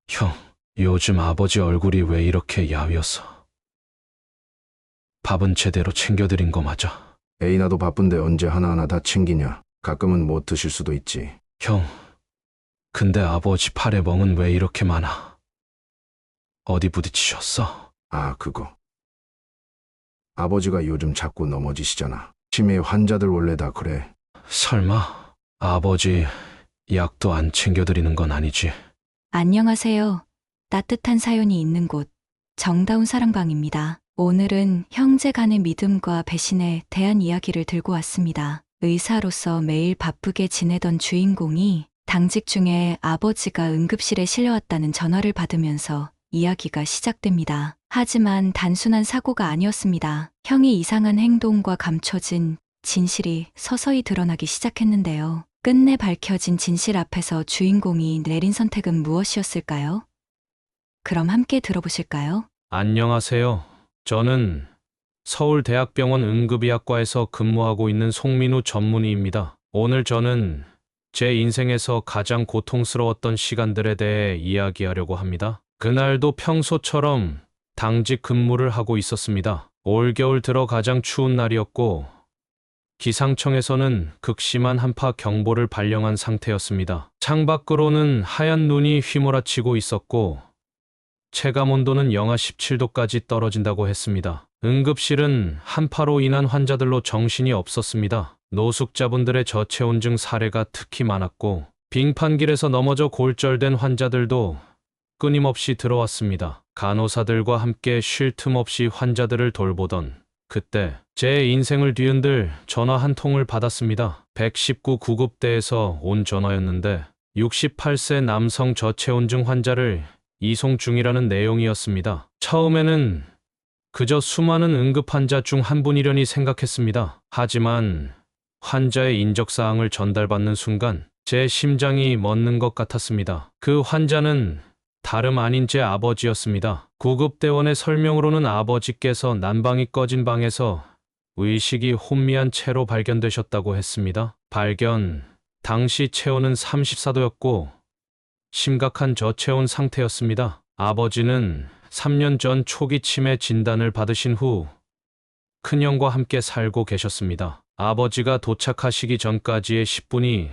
형, 요즘 아버지 얼굴이 왜 이렇게 야위었어? 밥은 제대로 챙겨드린 거 맞아? 에이나도 바쁜데 언제 하나하나 다 챙기냐. 가끔은 못 드실 수도 있지. 형, 근데 아버지 팔에 멍은 왜 이렇게 많아? 어디 부딪히셨어? 아, 그거. 아버지가 요즘 자꾸 넘어지시잖아. 치매 환자들 원래 다 그래. 설마 아버지 약도 안 챙겨드리는 건 아니지? 안녕하세요. 따뜻한 사연이 있는 곳, 정다운 사랑방입니다. 오늘은 형제 간의 믿음과 배신에 대한 이야기를 들고 왔습니다. 의사로서 매일 바쁘게 지내던 주인공이 당직 중에 아버지가 응급실에 실려왔다는 전화를 받으면서 이야기가 시작됩니다. 하지만 단순한 사고가 아니었습니다. 형이 이상한 행동과 감춰진 진실이 서서히 드러나기 시작했는데요. 끝내 밝혀진 진실 앞에서 주인공이 내린 선택은 무엇이었을까요? 그럼 함께 들어보실까요? 안녕하세요. 저는 서울대학병원 응급의학과에서 근무하고 있는 송민우 전문의입니다. 오늘 저는 제 인생에서 가장 고통스러웠던 시간들에 대해 이야기하려고 합니다. 그날도 평소처럼 당직 근무를 하고 있었습니다. 올겨울 들어 가장 추운 날이었고 기상청에서는 극심한 한파 경보를 발령한 상태였습니다. 창밖으로는 하얀 눈이 휘몰아치고 있었고 체감온도는 영하 17도까지 떨어진다고 했습니다. 응급실은 한파로 인한 환자들로 정신이 없었습니다. 노숙자분들의 저체온증 사례가 특히 많았고 빙판길에서 넘어져 골절된 환자들도 끊임없이 들어왔습니다. 간호사들과 함께 쉴 틈 없이 환자들을 돌보던 그때 제 인생을 뒤흔들 전화 한 통을 받았습니다. 119 구급대에서 온 전화였는데 68세 남성 저체온증 환자를 이송 중이라는 내용이었습니다. 처음에는 그저 수많은 응급 환자 중 한 분이려니 생각했습니다. 하지만 환자의 인적사항을 전달받는 순간 제 심장이 멎는 것 같았습니다. 그 환자는 다름 아닌 제 아버지였습니다. 구급대원의 설명으로는 아버지께서 난방이 꺼진 방에서 의식이 혼미한 채로 발견되셨다고 했습니다. 발견 당시 체온은 34도였고 심각한 저체온 상태였습니다. 아버지는 3년 전 초기 치매 진단을 받으신 후 큰형과 함께 살고 계셨습니다. 아버지가 도착하시기 전까지의 10분이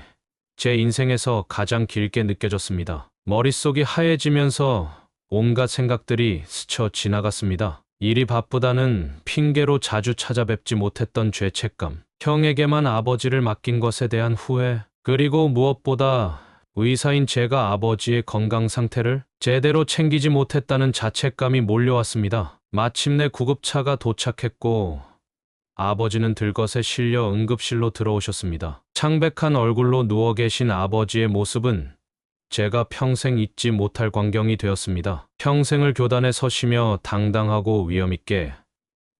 제 인생에서 가장 길게 느껴졌습니다. 머릿속이 하얘지면서 온갖 생각들이 스쳐 지나갔습니다. 일이 바쁘다는 핑계로 자주 찾아뵙지 못했던 죄책감, 형에게만 아버지를 맡긴 것에 대한 후회, 그리고 무엇보다 의사인 제가 아버지의 건강 상태를 제대로 챙기지 못했다는 자책감이 몰려왔습니다. 마침내 구급차가 도착했고 아버지는 들것에 실려 응급실로 들어오셨습니다. 창백한 얼굴로 누워 계신 아버지의 모습은 제가 평생 잊지 못할 광경이 되었습니다. 평생을 교단에 서시며 당당하고 위엄있게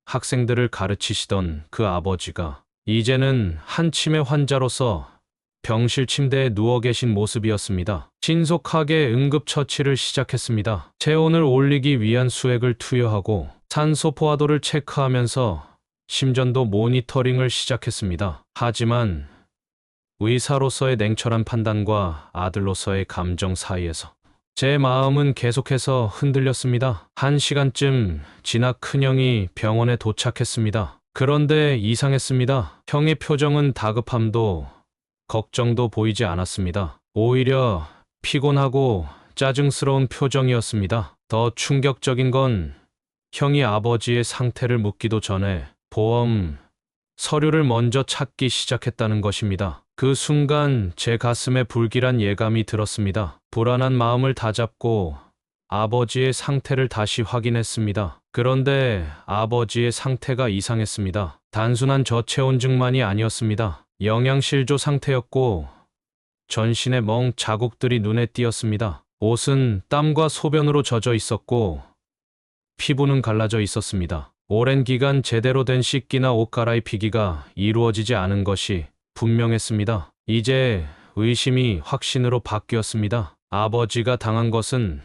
학생들을 가르치시던 그 아버지가 이제는 한 치매 환자로서 병실 침대에 누워 계신 모습이었습니다. 신속하게 응급처치를 시작했습니다. 체온을 올리기 위한 수액을 투여하고 산소 포화도를 체크하면서 심전도 모니터링을 시작했습니다. 하지만 의사로서의 냉철한 판단과 아들로서의 감정 사이에서 제 마음은 계속해서 흔들렸습니다. 1시간쯤 지나 큰형이 병원에 도착했습니다. 그런데 이상했습니다. 형의 표정은 다급함도 걱정도 보이지 않았습니다. 오히려 피곤하고 짜증스러운 표정이었습니다. 더 충격적인 건 형이 아버지의 상태를 묻기도 전에 보험 서류를 먼저 찾기 시작했다는 것입니다. 그 순간 제 가슴에 불길한 예감이 들었습니다. 불안한 마음을 다잡고 아버지의 상태를 다시 확인했습니다. 그런데 아버지의 상태가 이상했습니다. 단순한 저체온증만이 아니었습니다. 영양실조 상태였고 전신에 멍 자국들이 눈에 띄었습니다. 옷은 땀과 소변으로 젖어 있었고 피부는 갈라져 있었습니다. 오랜 기간 제대로 된 씻기나 옷 갈아입히기가 이루어지지 않은 것이 분명했습니다. 이제 의심이 확신으로 바뀌었습니다. 아버지가 당한 것은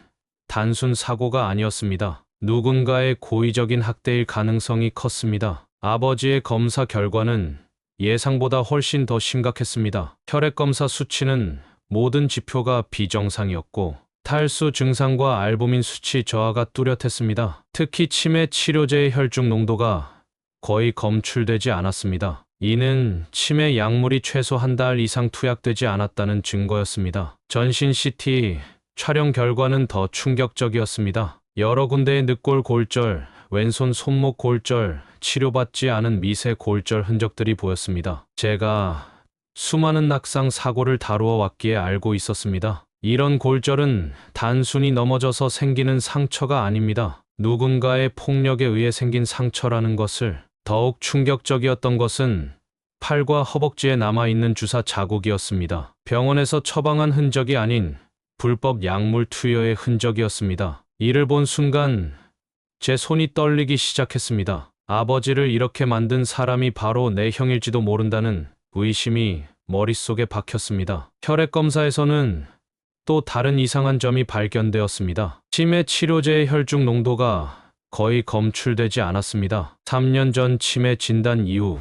단순 사고가 아니었습니다. 누군가의 고의적인 학대일 가능성이 컸습니다. 아버지의 검사 결과는 예상보다 훨씬 더 심각했습니다. 혈액검사 수치는 모든 지표가 비정상이었고 탈수 증상과 알부민 수치 저하가 뚜렷했습니다. 특히 치매 치료제의 혈중 농도가 거의 검출되지 않았습니다. 이는 치매 약물이 최소 한 달 이상 투약되지 않았다는 증거였습니다. 전신 CT 촬영 결과는 더 충격적이었습니다. 여러 군데의 늑골 골절, 왼손 손목 골절, 치료받지 않은 미세 골절 흔적들이 보였습니다. 제가 수많은 낙상 사고를 다루어 왔기에 알고 있었습니다. 이런 골절은 단순히 넘어져서 생기는 상처가 아닙니다. 누군가의 폭력에 의해 생긴 상처라는 것을. 더욱 충격적이었던 것은 팔과 허벅지에 남아있는 주사 자국이었습니다. 병원에서 처방한 흔적이 아닌 불법 약물 투여의 흔적이었습니다. 이를 본 순간 제 손이 떨리기 시작했습니다. 아버지를 이렇게 만든 사람이 바로 내 형일지도 모른다는 의심이 머릿속에 박혔습니다. 혈액 검사에서는 또 다른 이상한 점이 발견되었습니다. 치매 치료제의 혈중 농도가 거의 검출되지 않았습니다. 3년 전 치매 진단 이후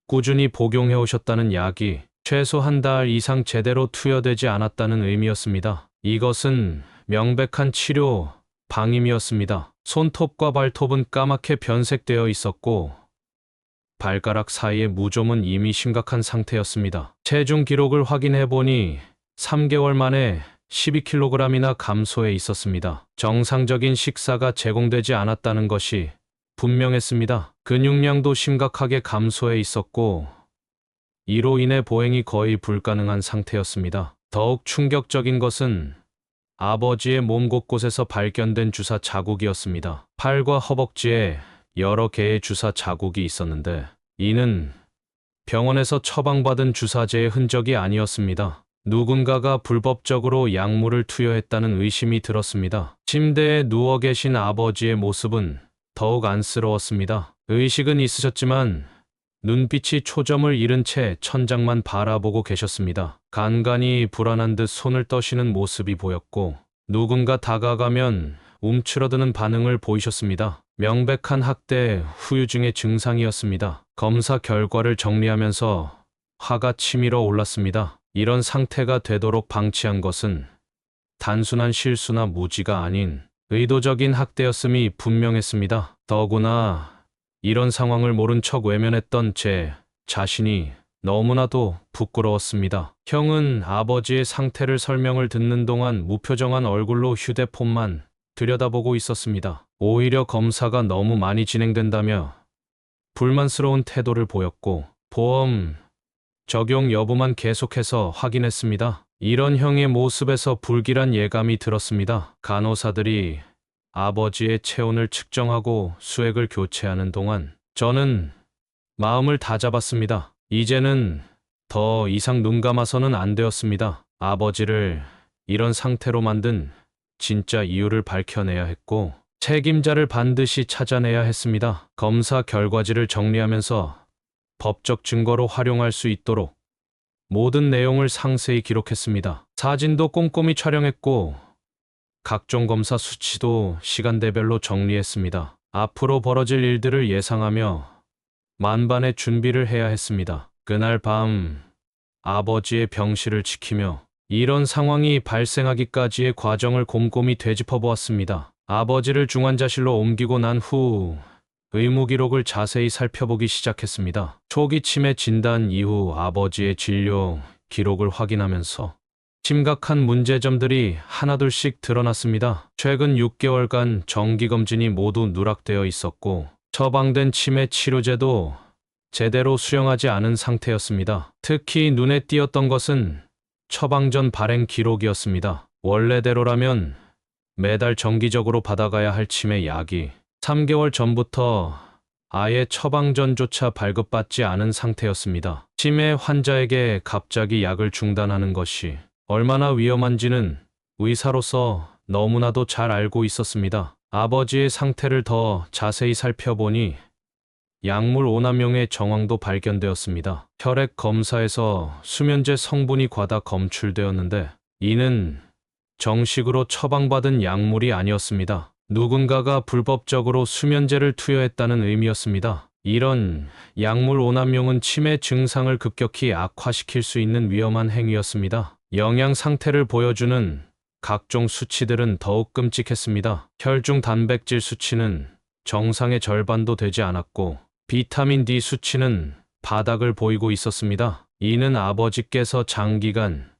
꾸준히 복용해 오셨다는 약이 최소 한 달 이상 제대로 투여되지 않았다는 의미였습니다. 이것은 명백한 치료 방임이었습니다. 손톱과 발톱은 까맣게 변색되어 있었고 발가락 사이의 무좀은 이미 심각한 상태였습니다. 체중 기록을 확인해 보니 3개월 만에 12kg이나 감소해 있었습니다. 정상적인 식사가 제공되지 않았다는 것이 분명했습니다. 근육량도 심각하게 감소해 있었고 이로 인해 보행이 거의 불가능한 상태였습니다. 더욱 충격적인 것은 아버지의 몸 곳곳에서 발견된 주사 자국이었습니다. 팔과 허벅지에 여러 개의 주사 자국이 있었는데 이는 병원에서 처방받은 주사제의 흔적이 아니었습니다. 누군가가 불법적으로 약물을 투여했다는 의심이 들었습니다. 침대에 누워 계신 아버지의 모습은 더욱 안쓰러웠습니다. 의식은 있으셨지만 눈빛이 초점을 잃은 채 천장만 바라보고 계셨습니다. 간간히 불안한 듯 손을 떠시는 모습이 보였고 누군가 다가가면 움츠러드는 반응을 보이셨습니다. 명백한 학대 후유증의 증상이었습니다. 검사 결과를 정리하면서 화가 치밀어 올랐습니다. 이런 상태가 되도록 방치한 것은 단순한 실수나 무지가 아닌 의도적인 학대였음이 분명했습니다. 더구나 이런 상황을 모른 척 외면했던 제 자신이 너무나도 부끄러웠습니다. 형은 아버지의 상태를 설명을 듣는 동안 무표정한 얼굴로 휴대폰만 들여다보고 있었습니다. 오히려 검사가 너무 많이 진행된다며 불만스러운 태도를 보였고 보험 적용 여부만 계속해서 확인했습니다. 이런 형의 모습에서 불길한 예감이 들었습니다. 간호사들이 아버지의 체온을 측정하고 수액을 교체하는 동안 저는 마음을 다잡았습니다. 이제는 더 이상 눈 감아서는 안 되었습니다. 아버지를 이런 상태로 만든 진짜 이유를 밝혀내야 했고 책임자를 반드시 찾아내야 했습니다. 검사 결과지를 정리하면서 법적 증거로 활용할 수 있도록 모든 내용을 상세히 기록했습니다. 사진도 꼼꼼히 촬영했고 각종 검사 수치도 시간대별로 정리했습니다. 앞으로 벌어질 일들을 예상하며 만반의 준비를 해야 했습니다. 그날 밤 아버지의 병실을 지키며 이런 상황이 발생하기까지의 과정을 곰곰이 되짚어 보았습니다. 아버지를 중환자실로 옮기고 난 후 의무 기록을 자세히 살펴보기 시작했습니다. 초기 치매 진단 이후 아버지의 진료 기록을 확인하면서 심각한 문제점들이 하나둘씩 드러났습니다. 최근 6개월간 정기검진이 모두 누락되어 있었고 처방된 치매 치료제도 제대로 수령하지 않은 상태였습니다. 특히 눈에 띄었던 것은 처방 전 발행 기록이었습니다. 원래대로라면 매달 정기적으로 받아가야 할 치매 약이 3개월 전부터 아예 처방 전조차 발급받지 않은 상태였습니다. 치매 환자에게 갑자기 약을 중단하는 것이 얼마나 위험한지는 의사로서 너무나도 잘 알고 있었습니다. 아버지의 상태를 더 자세히 살펴보니 약물 오남용의 정황도 발견되었습니다. 혈액 검사에서 수면제 성분이 과다 검출되었는데 이는 정식으로 처방받은 약물이 아니었습니다. 누군가가 불법적으로 수면제를 투여했다는 의미였습니다. 이런 약물 오남용은 치매 증상을 급격히 악화시킬 수 있는 위험한 행위였습니다. 영양 상태를 보여주는 각종 수치들은 더욱 끔찍했습니다. 혈중 단백질 수치는 정상의 절반도 되지 않았고 비타민 D 수치는 바닥을 보이고 있었습니다. 이는 아버지께서 장기간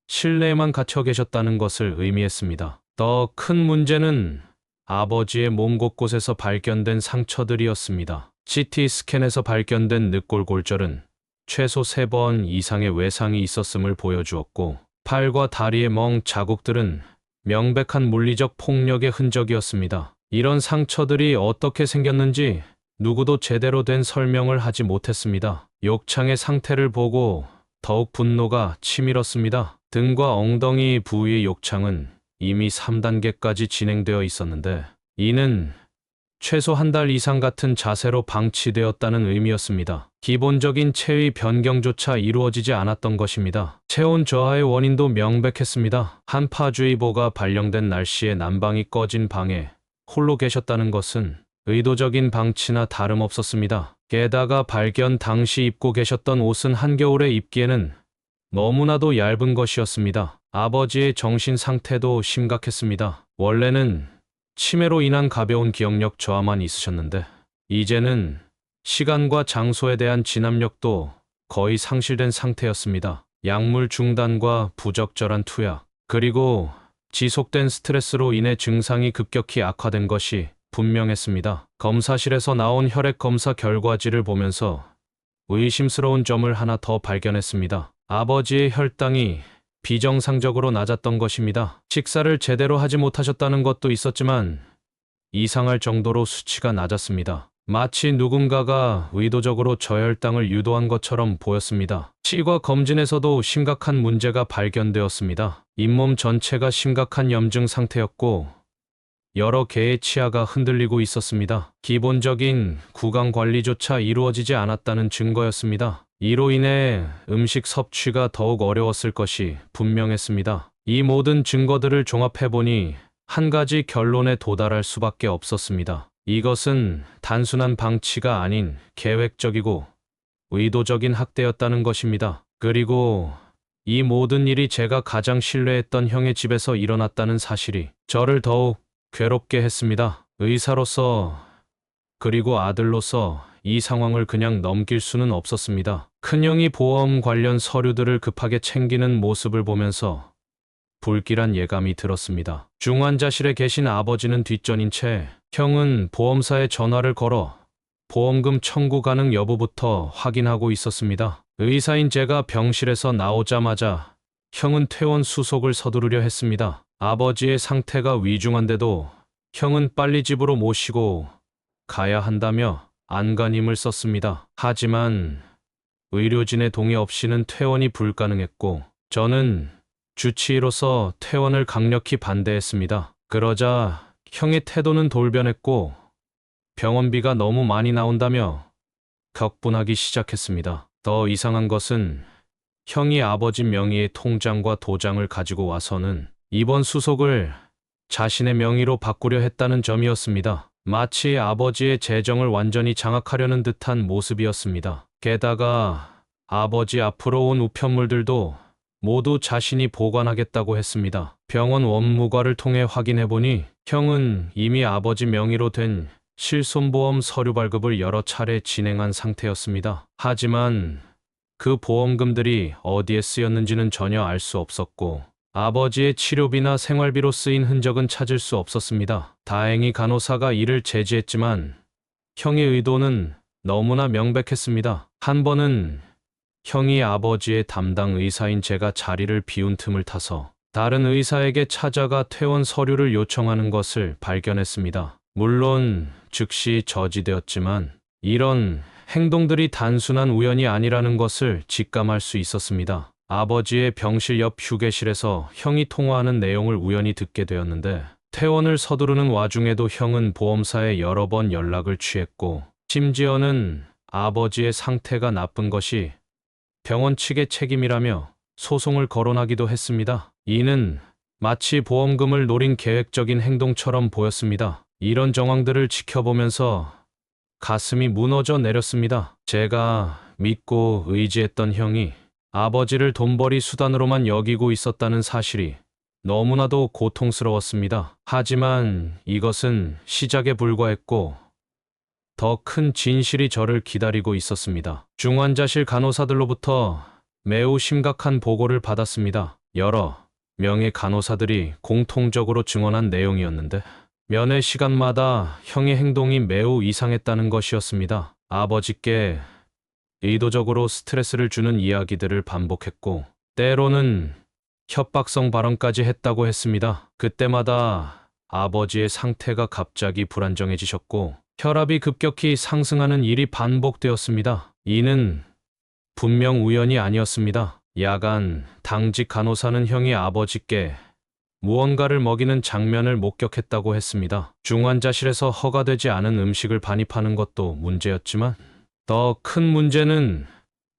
실내에만 갇혀 계셨다는 것을 의미했습니다. 더 큰 문제는 아버지의 몸 곳곳에서 발견된 상처들이었습니다. CT 스캔에서 발견된 늑골골절은 최소 3번 이상의 외상이 있었음을 보여주었고 팔과 다리의 멍 자국들은 명백한 물리적 폭력의 흔적이었습니다. 이런 상처들이 어떻게 생겼는지 누구도 제대로 된 설명을 하지 못했습니다. 욕창의 상태를 보고 더욱 분노가 치밀었습니다. 등과 엉덩이 부위의 욕창은 이미 3단계까지 진행되어 있었는데 이는 최소 한 달 이상 같은 자세로 방치되었다는 의미였습니다. 기본적인 체위 변경조차 이루어지지 않았던 것입니다. 체온 저하의 원인도 명백했습니다. 한파주의보가 발령된 날씨에 난방이 꺼진 방에 홀로 계셨다는 것은 의도적인 방치나 다름없었습니다. 게다가 발견 당시 입고 계셨던 옷은 한겨울에 입기에는 너무나도 얇은 것이었습니다. 아버지의 정신 상태도 심각했습니다. 원래는 치매로 인한 가벼운 기억력 저하만 있으셨는데 이제는 시간과 장소에 대한 진압력도 거의 상실된 상태였습니다. 약물 중단과 부적절한 투약, 그리고 지속된 스트레스로 인해 증상이 급격히 악화된 것이 분명했습니다. 검사실에서 나온 혈액 검사 결과지를 보면서 의심스러운 점을 하나 더 발견했습니다. 아버지의 혈당이 비정상적으로 낮았던 것입니다. 식사를 제대로 하지 못하셨다는 것도 있었지만 이상할 정도로 수치가 낮았습니다. 마치 누군가가 의도적으로 저혈당을 유도한 것처럼 보였습니다. 치과 검진에서도 심각한 문제가 발견되었습니다. 잇몸 전체가 심각한 염증 상태였고 여러 개의 치아가 흔들리고 있었습니다. 기본적인 구강 관리조차 이루어지지 않았다는 증거였습니다. 이로 인해 음식 섭취가 더욱 어려웠을 것이 분명했습니다. 이 모든 증거들을 종합해보니 한 가지 결론에 도달할 수밖에 없었습니다. 이것은 단순한 방치가 아닌 계획적이고 의도적인 학대였다는 것입니다. 그리고 이 모든 일이 제가 가장 신뢰했던 형의 집에서 일어났다는 사실이 저를 더욱 괴롭게 했습니다. 의사로서 그리고 아들로서 이 상황을 그냥 넘길 수는 없었습니다. 큰형이 보험 관련 서류들을 급하게 챙기는 모습을 보면서 불길한 예감이 들었습니다. 중환자실에 계신 아버지는 뒷전인 채 형은 보험사에 전화를 걸어 보험금 청구 가능 여부부터 확인하고 있었습니다. 의사인 제가 병실에서 나오자마자 형은 퇴원 수속을 서두르려 했습니다. 아버지의 상태가 위중한데도 형은 빨리 집으로 모시고 가야 한다며 안간힘을 썼습니다. 하지만 의료진의 동의 없이는 퇴원이 불가능했고 저는 주치의로서 퇴원을 강력히 반대했습니다. 그러자 형의 태도는 돌변했고 병원비가 너무 많이 나온다며 격분하기 시작했습니다. 더 이상한 것은 형이 아버지 명의의 통장과 도장을 가지고 와서는 입원 수속을 자신의 명의로 바꾸려 했다는 점이었습니다. 마치 아버지의 재정을 완전히 장악하려는 듯한 모습이었습니다. 게다가 아버지 앞으로 온 우편물들도 모두 자신이 보관하겠다고 했습니다. 병원 원무과를 통해 확인해보니 형은 이미 아버지 명의로 된 실손보험 서류 발급을 여러 차례 진행한 상태였습니다. 하지만 그 보험금들이 어디에 쓰였는지는 전혀 알 수 없었고 아버지의 치료비나 생활비로 쓰인 흔적은 찾을 수 없었습니다. 다행히 간호사가 이를 제지했지만 형의 의도는 너무나 명백했습니다. 한 번은 형이 아버지의 담당 의사인 제가 자리를 비운 틈을 타서 다른 의사에게 찾아가 퇴원 서류를 요청하는 것을 발견했습니다. 물론 즉시 저지되었지만 이런 행동들이 단순한 우연이 아니라는 것을 직감할 수 있었습니다. 아버지의 병실 옆 휴게실에서 형이 통화하는 내용을 우연히 듣게 되었는데 퇴원을 서두르는 와중에도 형은 보험사에 여러 번 연락을 취했고 심지어는 아버지의 상태가 나쁜 것이 병원 측의 책임이라며 소송을 거론하기도 했습니다. 이는 마치 보험금을 노린 계획적인 행동처럼 보였습니다. 이런 정황들을 지켜보면서 가슴이 무너져 내렸습니다. 제가 믿고 의지했던 형이 아버지를 돈벌이 수단으로만 여기고 있었다는 사실이 너무나도 고통스러웠습니다. 하지만 이것은 시작에 불과했고 더 큰 진실이 저를 기다리고 있었습니다. 중환자실 간호사들로부터 매우 심각한 보고를 받았습니다. 여러 명의 간호사들이 공통적으로 증언한 내용이었는데 면회 시간마다 형의 행동이 매우 이상했다는 것이었습니다. 아버지께 의도적으로 스트레스를 주는 이야기들을 반복했고 때로는 협박성 발언까지 했다고 했습니다. 그때마다 아버지의 상태가 갑자기 불안정해지셨고 혈압이 급격히 상승하는 일이 반복되었습니다. 이는 분명 우연이 아니었습니다. 야간 당직 간호사는 형이 아버지께 무언가를 먹이는 장면을 목격했다고 했습니다. 중환자실에서 허가되지 않은 음식을 반입하는 것도 문제였지만 더 큰 문제는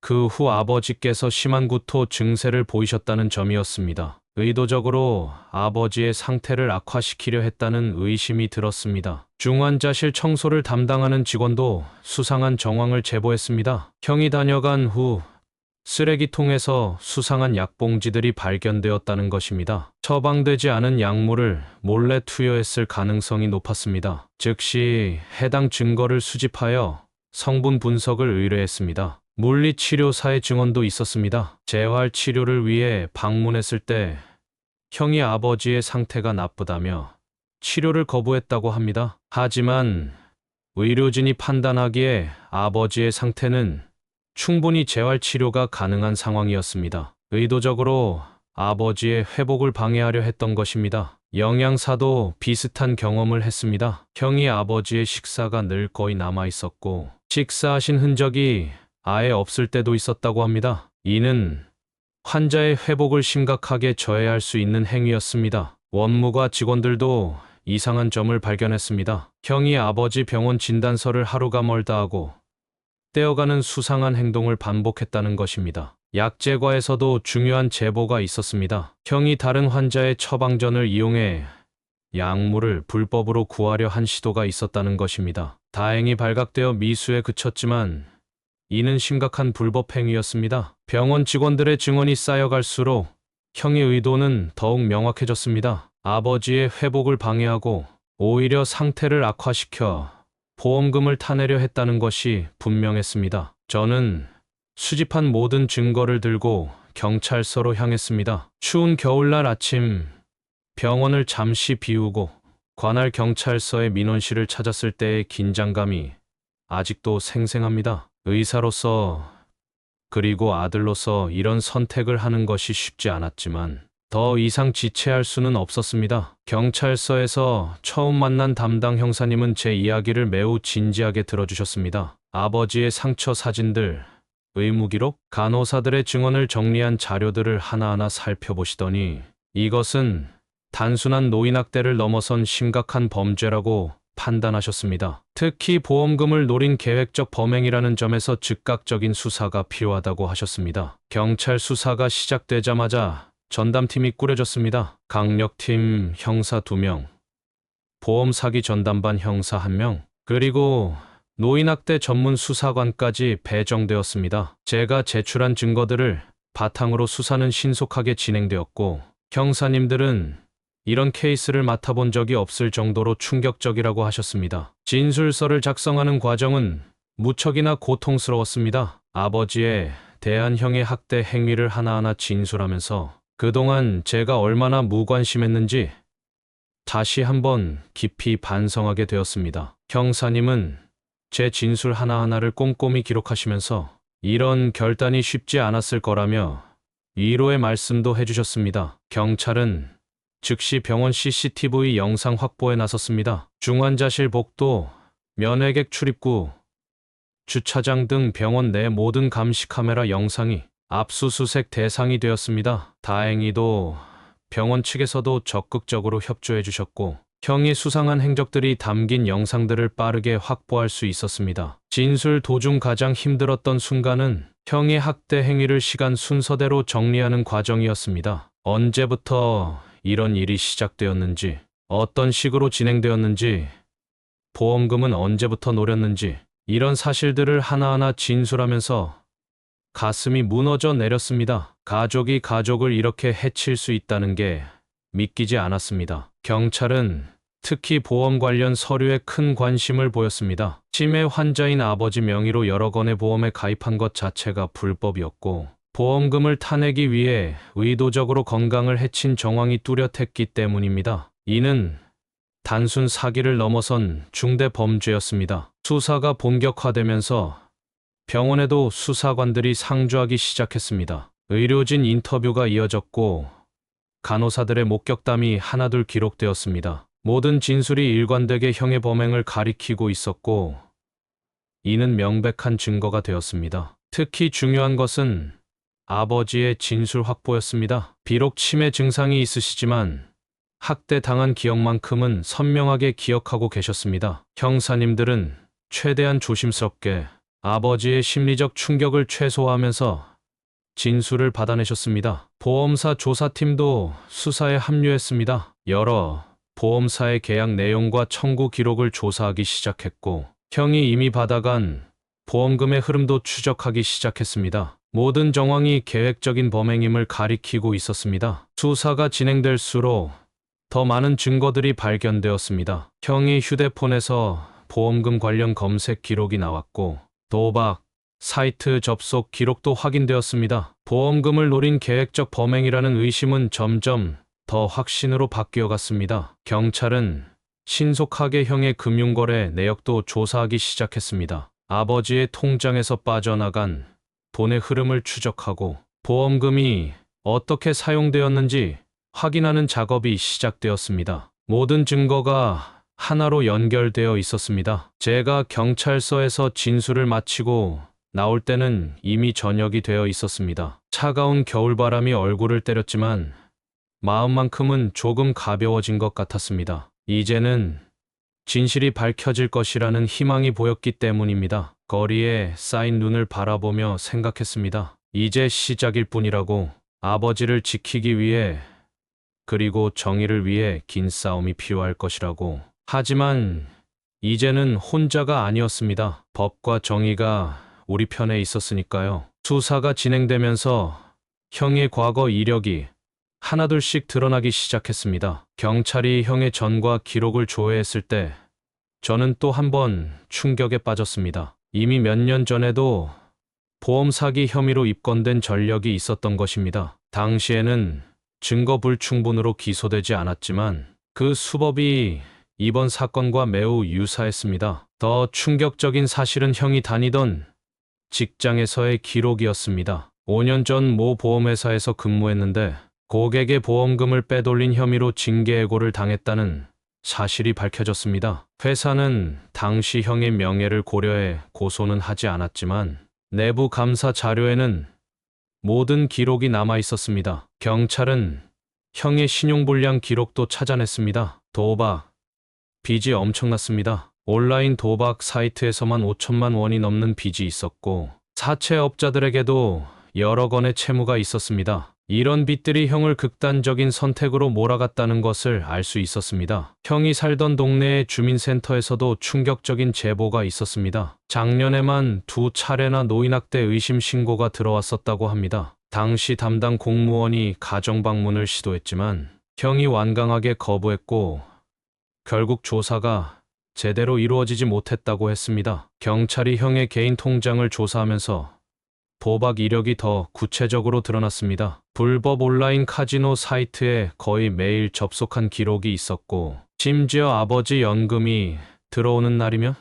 그 후 아버지께서 심한 구토 증세를 보이셨다는 점이었습니다. 의도적으로 아버지의 상태를 악화시키려 했다는 의심이 들었습니다. 중환자실 청소를 담당하는 직원도 수상한 정황을 제보했습니다. 형이 다녀간 후 쓰레기통에서 수상한 약봉지들이 발견되었다는 것입니다. 처방되지 않은 약물을 몰래 투여했을 가능성이 높았습니다. 즉시 해당 증거를 수집하여 성분 분석을 의뢰했습니다. 물리치료사의 증언도 있었습니다. 재활치료를 위해 방문했을 때 형이 아버지의 상태가 나쁘다며 치료를 거부했다고 합니다. 하지만 의료진이 판단하기에 아버지의 상태는 충분히 재활치료가 가능한 상황이었습니다. 의도적으로 아버지의 회복을 방해하려 했던 것입니다. 영양사도 비슷한 경험을 했습니다. 형이 아버지의 식사가 늘 거의 남아 있었고 식사하신 흔적이 아예 없을 때도 있었다고 합니다. 이는 환자의 회복을 심각하게 저해할 수 있는 행위였습니다. 원무과 직원들도 이상한 점을 발견했습니다. 형이 아버지 병원 진단서를 하루가 멀다 하고 떼어가는 수상한 행동을 반복했다는 것입니다. 약제과에서도 중요한 제보가 있었습니다. 형이 다른 환자의 처방전을 이용해 약물을 불법으로 구하려 한 시도가 있었다는 것입니다. 다행히 발각되어 미수에 그쳤지만 이는 심각한 불법 행위였습니다. 병원 직원들의 증언이 쌓여갈수록 형의 의도는 더욱 명확해졌습니다. 아버지의 회복을 방해하고 오히려 상태를 악화시켜 보험금을 타내려 했다는 것이 분명했습니다. 저는 수집한 모든 증거를 들고 경찰서로 향했습니다. 추운 겨울날 아침 병원을 잠시 비우고 관할 경찰서의 민원실을 찾았을 때의 긴장감이 아직도 생생합니다. 의사로서 그리고 아들로서 이런 선택을 하는 것이 쉽지 않았지만 더 이상 지체할 수는 없었습니다. 경찰서에서 처음 만난 담당 형사님은 제 이야기를 매우 진지하게 들어주셨습니다. 아버지의 상처 사진들, 의무기록, 간호사들의 증언을 정리한 자료들을 하나하나 살펴보시더니 이것은 단순한 노인학대를 넘어선 심각한 범죄라고 판단하셨습니다. 특히 보험금을 노린 계획적 범행이라는 점에서 즉각적인 수사가 필요하다고 하셨습니다. 경찰 수사가 시작되자마자 전담팀이 꾸려졌습니다. 강력팀 형사 2명, 보험 사기 전담반 형사 1명, 그리고 노인학대 전문 수사관까지 배정되었습니다. 제가 제출한 증거들을 바탕으로 수사는 신속하게 진행되었고 형사님들은 이런 케이스를 맡아본 적이 없을 정도로 충격적이라고 하셨습니다. 진술서를 작성하는 과정은 무척이나 고통스러웠습니다. 아버지에 대한 형의 학대 행위를 하나하나 진술하면서 그동안 제가 얼마나 무관심했는지 다시 한번 깊이 반성하게 되었습니다. 형사님은 제 진술 하나하나를 꼼꼼히 기록하시면서 이런 결단이 쉽지 않았을 거라며 위로의 말씀도 해주셨습니다. 경찰은 즉시 병원 CCTV 영상 확보에 나섰습니다. 중환자실 복도, 면회객 출입구, 주차장 등 병원 내 모든 감시 카메라 영상이 압수수색 대상이 되었습니다. 다행히도 병원 측에서도 적극적으로 협조해 주셨고 형이 수상한 행적들이 담긴 영상들을 빠르게 확보할 수 있었습니다. 진술 도중 가장 힘들었던 순간은 형의 학대 행위를 시간 순서대로 정리하는 과정이었습니다. 언제부터 이런 일이 시작되었는지, 어떤 식으로 진행되었는지, 보험금은 언제부터 노렸는지 이런 사실들을 하나하나 진술하면서 가슴이 무너져 내렸습니다. 가족이 가족을 이렇게 해칠 수 있다는 게 믿기지 않았습니다. 경찰은 특히 보험 관련 서류에 큰 관심을 보였습니다. 치매 환자인 아버지 명의로 여러 건의 보험에 가입한 것 자체가 불법이었고, 보험금을 타내기 위해 의도적으로 건강을 해친 정황이 뚜렷했기 때문입니다. 이는 단순 사기를 넘어선 중대 범죄였습니다. 수사가 본격화되면서 병원에도 수사관들이 상주하기 시작했습니다. 의료진 인터뷰가 이어졌고, 간호사들의 목격담이 하나둘 기록되었습니다. 모든 진술이 일관되게 형의 범행을 가리키고 있었고, 이는 명백한 증거가 되었습니다. 특히 중요한 것은 아버지의 진술 확보였습니다. 비록 치매 증상이 있으시지만 학대 당한 기억만큼은 선명하게 기억하고 계셨습니다. 형사님들은 최대한 조심스럽게 아버지의 심리적 충격을 최소화하면서 진술을 받아내셨습니다. 보험사 조사팀도 수사에 합류했습니다. 여러 보험사의 계약 내용과 청구 기록을 조사하기 시작했고, 형이 이미 받아간 보험금의 흐름도 추적하기 시작했습니다. 모든 정황이 계획적인 범행임을 가리키고 있었습니다. 수사가 진행될수록 더 많은 증거들이 발견되었습니다. 형의 휴대폰에서 보험금 관련 검색 기록이 나왔고, 도박 사이트 접속 기록도 확인되었습니다. 보험금을 노린 계획적 범행이라는 의심은 점점 더 확신으로 바뀌어갔습니다. 경찰은 신속하게 형의 금융거래 내역도 조사하기 시작했습니다. 아버지의 통장에서 빠져나간 돈의 흐름을 추적하고 보험금이 어떻게 사용되었는지 확인하는 작업이 시작되었습니다. 모든 증거가 하나로 연결되어 있었습니다. 제가 경찰서에서 진술을 마치고 나올 때는 이미 저녁이 되어 있었습니다. 차가운 겨울바람이 얼굴을 때렸지만 마음만큼은 조금 가벼워진 것 같았습니다. 이제는 진실이 밝혀질 것이라는 희망이 보였기 때문입니다. 거리에 쌓인 눈을 바라보며 생각했습니다. 이제 시작일 뿐이라고. 아버지를 지키기 위해, 그리고 정의를 위해 긴 싸움이 필요할 것이라고. 하지만 이제는 혼자가 아니었습니다. 법과 정의가 우리 편에 있었으니까요. 수사가 진행되면서 형의 과거 이력이 하나둘씩 드러나기 시작했습니다. 경찰이 형의 전과 기록을 조회했을 때 저는 또 한 번 충격에 빠졌습니다. 이미 몇 년 전에도 보험 사기 혐의로 입건된 전력이 있었던 것입니다. 당시에는 증거 불충분으로 기소되지 않았지만 그 수법이 이번 사건과 매우 유사했습니다. 더 충격적인 사실은 형이 다니던 직장에서의 기록이었습니다. 5년 전 모 보험회사에서 근무했는데 고객의 보험금을 빼돌린 혐의로 징계해고를 당했다는 사실이 밝혀졌습니다. 회사는 당시 형의 명예를 고려해 고소는 하지 않았지만 내부 감사 자료에는 모든 기록이 남아 있었습니다. 경찰은 형의 신용불량 기록도 찾아냈습니다. 도박, 빚이 엄청났습니다. 온라인 도박 사이트에서만 5천만 원이 넘는 빚이 있었고 사채업자들에게도 여러 건의 채무가 있었습니다. 이런 빚들이 형을 극단적인 선택으로 몰아갔다는 것을 알 수 있었습니다. 형이 살던 동네의 주민센터에서도 충격적인 제보가 있었습니다. 작년에만 2차례나 노인학대 의심 신고가 들어왔었다고 합니다. 당시 담당 공무원이 가정방문을 시도했지만 형이 완강하게 거부했고 결국 조사가 제대로 이루어지지 못했다고 했습니다. 경찰이 형의 개인 통장을 조사하면서 도박 이력이 더 구체적으로 드러났습니다. 불법 온라인 카지노 사이트에 거의 매일 접속한 기록이 있었고 심지어 아버지 연금이 들어오는 날이면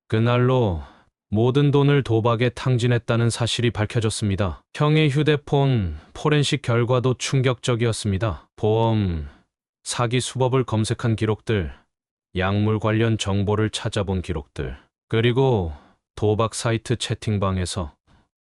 그날로 모든 돈을 도박에 탕진했다는 사실이 밝혀졌습니다. 형의 휴대폰 포렌식 결과도 충격적이었습니다. 보험 사기 수법을 검색한 기록들, 약물 관련 정보를 찾아본 기록들, 그리고 도박 사이트 채팅방에서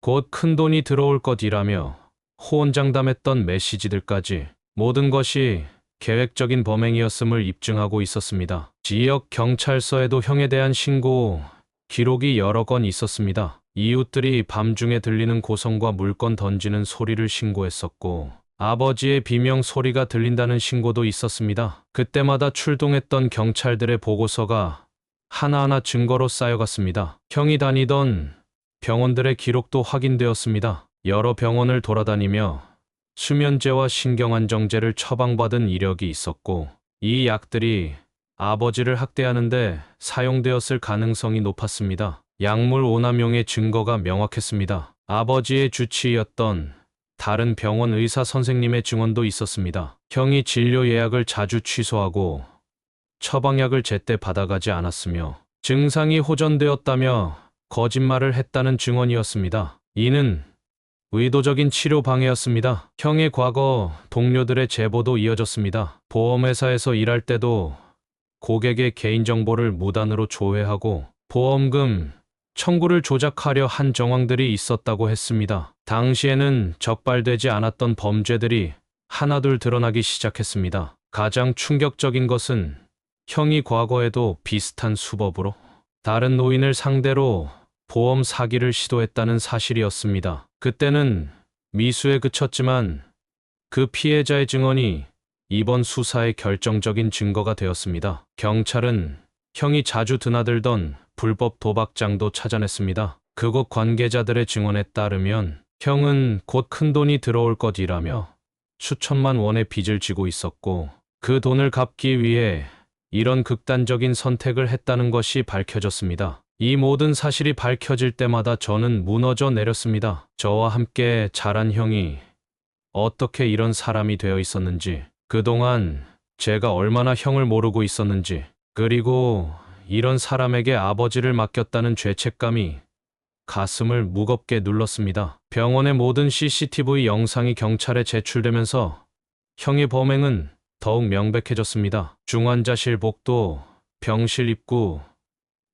곧 큰돈이 들어올 것이라며 호언장담했던 메시지들까지 모든 것이 계획적인 범행이었음을 입증하고 있었습니다. 지역 경찰서에도 형에 대한 신고 기록이 여러 건 있었습니다. 이웃들이 밤중에 들리는 고성과 물건 던지는 소리를 신고했었고 아버지의 비명 소리가 들린다는 신고도 있었습니다. 그때마다 출동했던 경찰들의 보고서가 하나하나 증거로 쌓여갔습니다. 형이 다니던 병원들의 기록도 확인되었습니다. 여러 병원을 돌아다니며 수면제와 신경안정제를 처방받은 이력이 있었고, 이 약들이 아버지를 학대하는데 사용되었을 가능성이 높았습니다. 약물 오남용의 증거가 명확했습니다. 아버지의 주치의였던 다른 병원 의사 선생님의 증언도 있었습니다. 형이 진료 예약을 자주 취소하고 처방약을 제때 받아가지 않았으며 증상이 호전되었다며 거짓말을 했다는 증언이었습니다. 이는 의도적인 치료 방해였습니다. 형의 과거 동료들의 제보도 이어졌습니다. 보험회사에서 일할 때도 고객의 개인정보를 무단으로 조회하고 보험금 청구를 조작하려 한 정황들이 있었다고 했습니다. 당시에는 적발되지 않았던 범죄들이 하나둘 드러나기 시작했습니다. 가장 충격적인 것은 형이 과거에도 비슷한 수법으로 다른 노인을 상대로 보험 사기를 시도했다는 사실이었습니다. 그때는 미수에 그쳤지만 그 피해자의 증언이 이번 수사의 결정적인 증거가 되었습니다. 경찰은 형이 자주 드나들던 불법 도박장도 찾아냈습니다. 그곳 관계자들의 증언에 따르면 형은 곧 큰돈이 들어올 것이라며 수천만 원의 빚을 지고 있었고 그 돈을 갚기 위해 이런 극단적인 선택을 했다는 것이 밝혀졌습니다. 이 모든 사실이 밝혀질 때마다 저는 무너져 내렸습니다. 저와 함께 자란 형이 어떻게 이런 사람이 되어 있었는지, 그동안 제가 얼마나 형을 모르고 있었는지, 그리고 이런 사람에게 아버지를 맡겼다는 죄책감이 가슴을 무겁게 눌렀습니다. 병원의 모든 CCTV 영상이 경찰에 제출되면서 형의 범행은 더욱 명백해졌습니다. 중환자실 복도, 병실 입구,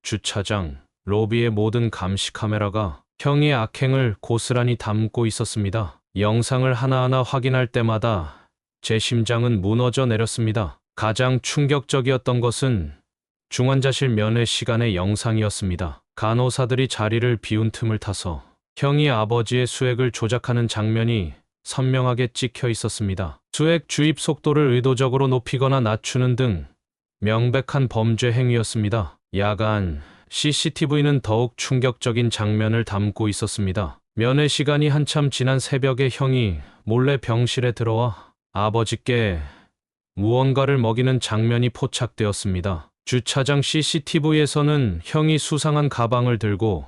주차장, 로비의 모든 감시 카메라가 형의 악행을 고스란히 담고 있었습니다. 영상을 하나하나 확인할 때마다 제 심장은 무너져 내렸습니다. 가장 충격적이었던 것은 중환자실 면회 시간의 영상이었습니다. 간호사들이 자리를 비운 틈을 타서 형이 아버지의 수액을 조작하는 장면이 선명하게 찍혀 있었습니다. 수액 주입 속도를 의도적으로 높이거나 낮추는 등 명백한 범죄 행위였습니다. 야간 CCTV는 더욱 충격적인 장면을 담고 있었습니다. 면회 시간이 한참 지난 새벽에 형이 몰래 병실에 들어와 아버지께 무언가를 먹이는 장면이 포착되었습니다. 주차장 CCTV에서는 형이 수상한 가방을 들고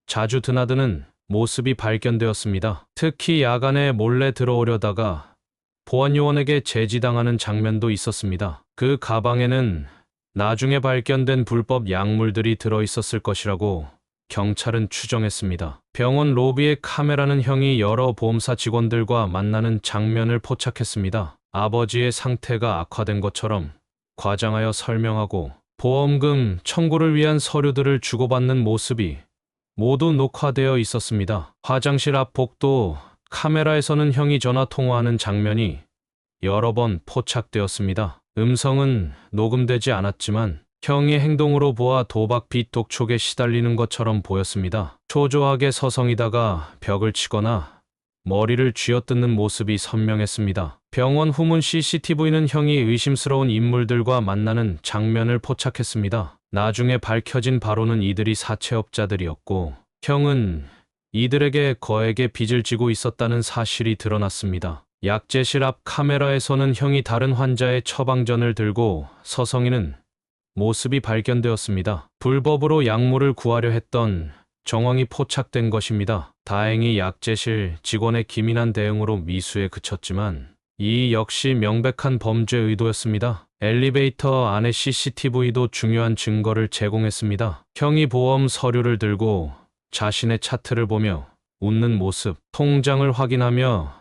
자주 드나드는 모습이 발견되었습니다. 특히 야간에 몰래 들어오려다가 보안요원에게 제지당하는 장면도 있었습니다. 그 가방에는 나중에 발견된 불법 약물들이 들어있었을 것이라고 경찰은 추정했습니다. 병원 로비의 카메라는 형이 여러 보험사 직원들과 만나는 장면을 포착했습니다. 아버지의 상태가 악화된 것처럼 과장하여 설명하고 보험금 청구를 위한 서류들을 주고받는 모습이 모두 녹화되어 있었습니다. 화장실 앞 복도 카메라에서는 형이 전화 통화하는 장면이 여러 번 포착되었습니다. 음성은 녹음되지 않았지만 형의 행동으로 보아 도박 빚 독촉에 시달리는 것처럼 보였습니다. 초조하게 서성이다가 벽을 치거나 머리를 쥐어뜯는 모습이 선명했습니다. 병원 후문 CCTV는 형이 의심스러운 인물들과 만나는 장면을 포착했습니다. 나중에 밝혀진 바로는 이들이 사채업자들이었고 형은 이들에게 거액의 빚을 지고 있었다는 사실이 드러났습니다. 약제실 앞 카메라에서는 형이 다른 환자의 처방전을 들고 서성이는 모습이 발견되었습니다. 불법으로 약물을 구하려 했던 정황이 포착된 것입니다. 다행히 약제실 직원의 기민한 대응으로 미수에 그쳤지만 이 역시 명백한 범죄 의도였습니다. 엘리베이터 안의 CCTV도 중요한 증거를 제공했습니다. 형이 보험 서류를 들고 자신의 차트를 보며 웃는 모습, 통장을 확인하며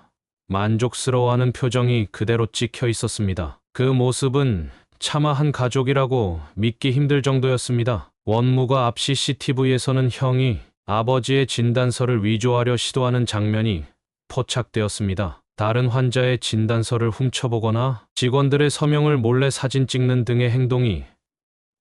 만족스러워하는 표정이 그대로 찍혀 있었습니다. 그 모습은 차마 한 가족이라고 믿기 힘들 정도였습니다. 원무과 앞 CCTV에서는 형이 아버지의 진단서를 위조하려 시도하는 장면이 포착되었습니다. 다른 환자의 진단서를 훔쳐보거나 직원들의 서명을 몰래 사진 찍는 등의 행동이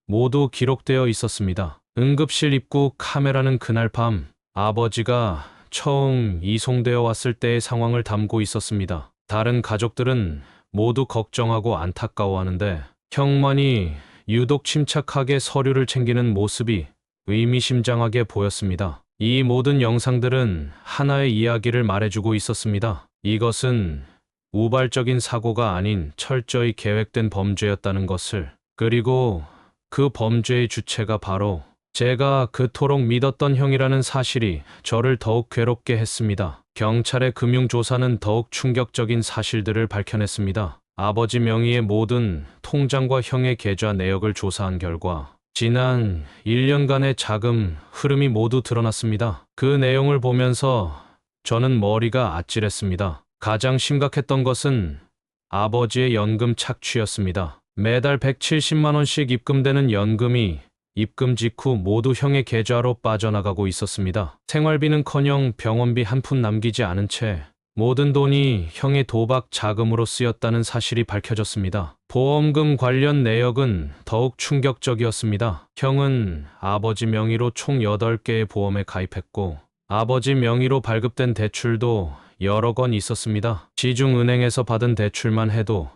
모두 기록되어 있었습니다. 응급실 입구 카메라는 그날 밤 아버지가 처음 이송되어 왔을 때의 상황을 담고 있었습니다. 다른 가족들은 모두 걱정하고 안타까워하는데 형만이 유독 침착하게 서류를 챙기는 모습이 의미심장하게 보였습니다. 이 모든 영상들은 하나의 이야기를 말해주고 있었습니다. 이것은 우발적인 사고가 아닌 철저히 계획된 범죄였다는 것을, 그리고 그 범죄의 주체가 바로 제가 그토록 믿었던 형이라는 사실이 저를 더욱 괴롭게 했습니다. 경찰의 금융조사는 더욱 충격적인 사실들을 밝혀냈습니다. 아버지 명의의 모든 통장과 형의 계좌 내역을 조사한 결과 지난 1년간의 자금 흐름이 모두 드러났습니다. 그 내용을 보면서 저는 머리가 아찔했습니다. 가장 심각했던 것은 아버지의 연금 착취였습니다. 매달 170만 원씩 입금되는 연금이 입금 직후 모두 형의 계좌로 빠져나가고 있었습니다. 생활비는커녕 병원비 한 푼 남기지 않은 채 모든 돈이 형의 도박 자금으로 쓰였다는 사실이 밝혀졌습니다. 보험금 관련 내역은 더욱 충격적이었습니다. 형은 아버지 명의로 총 8개의 보험에 가입했고 아버지 명의로 발급된 대출도 여러 건 있었습니다. 시중은행에서 받은 대출만 해도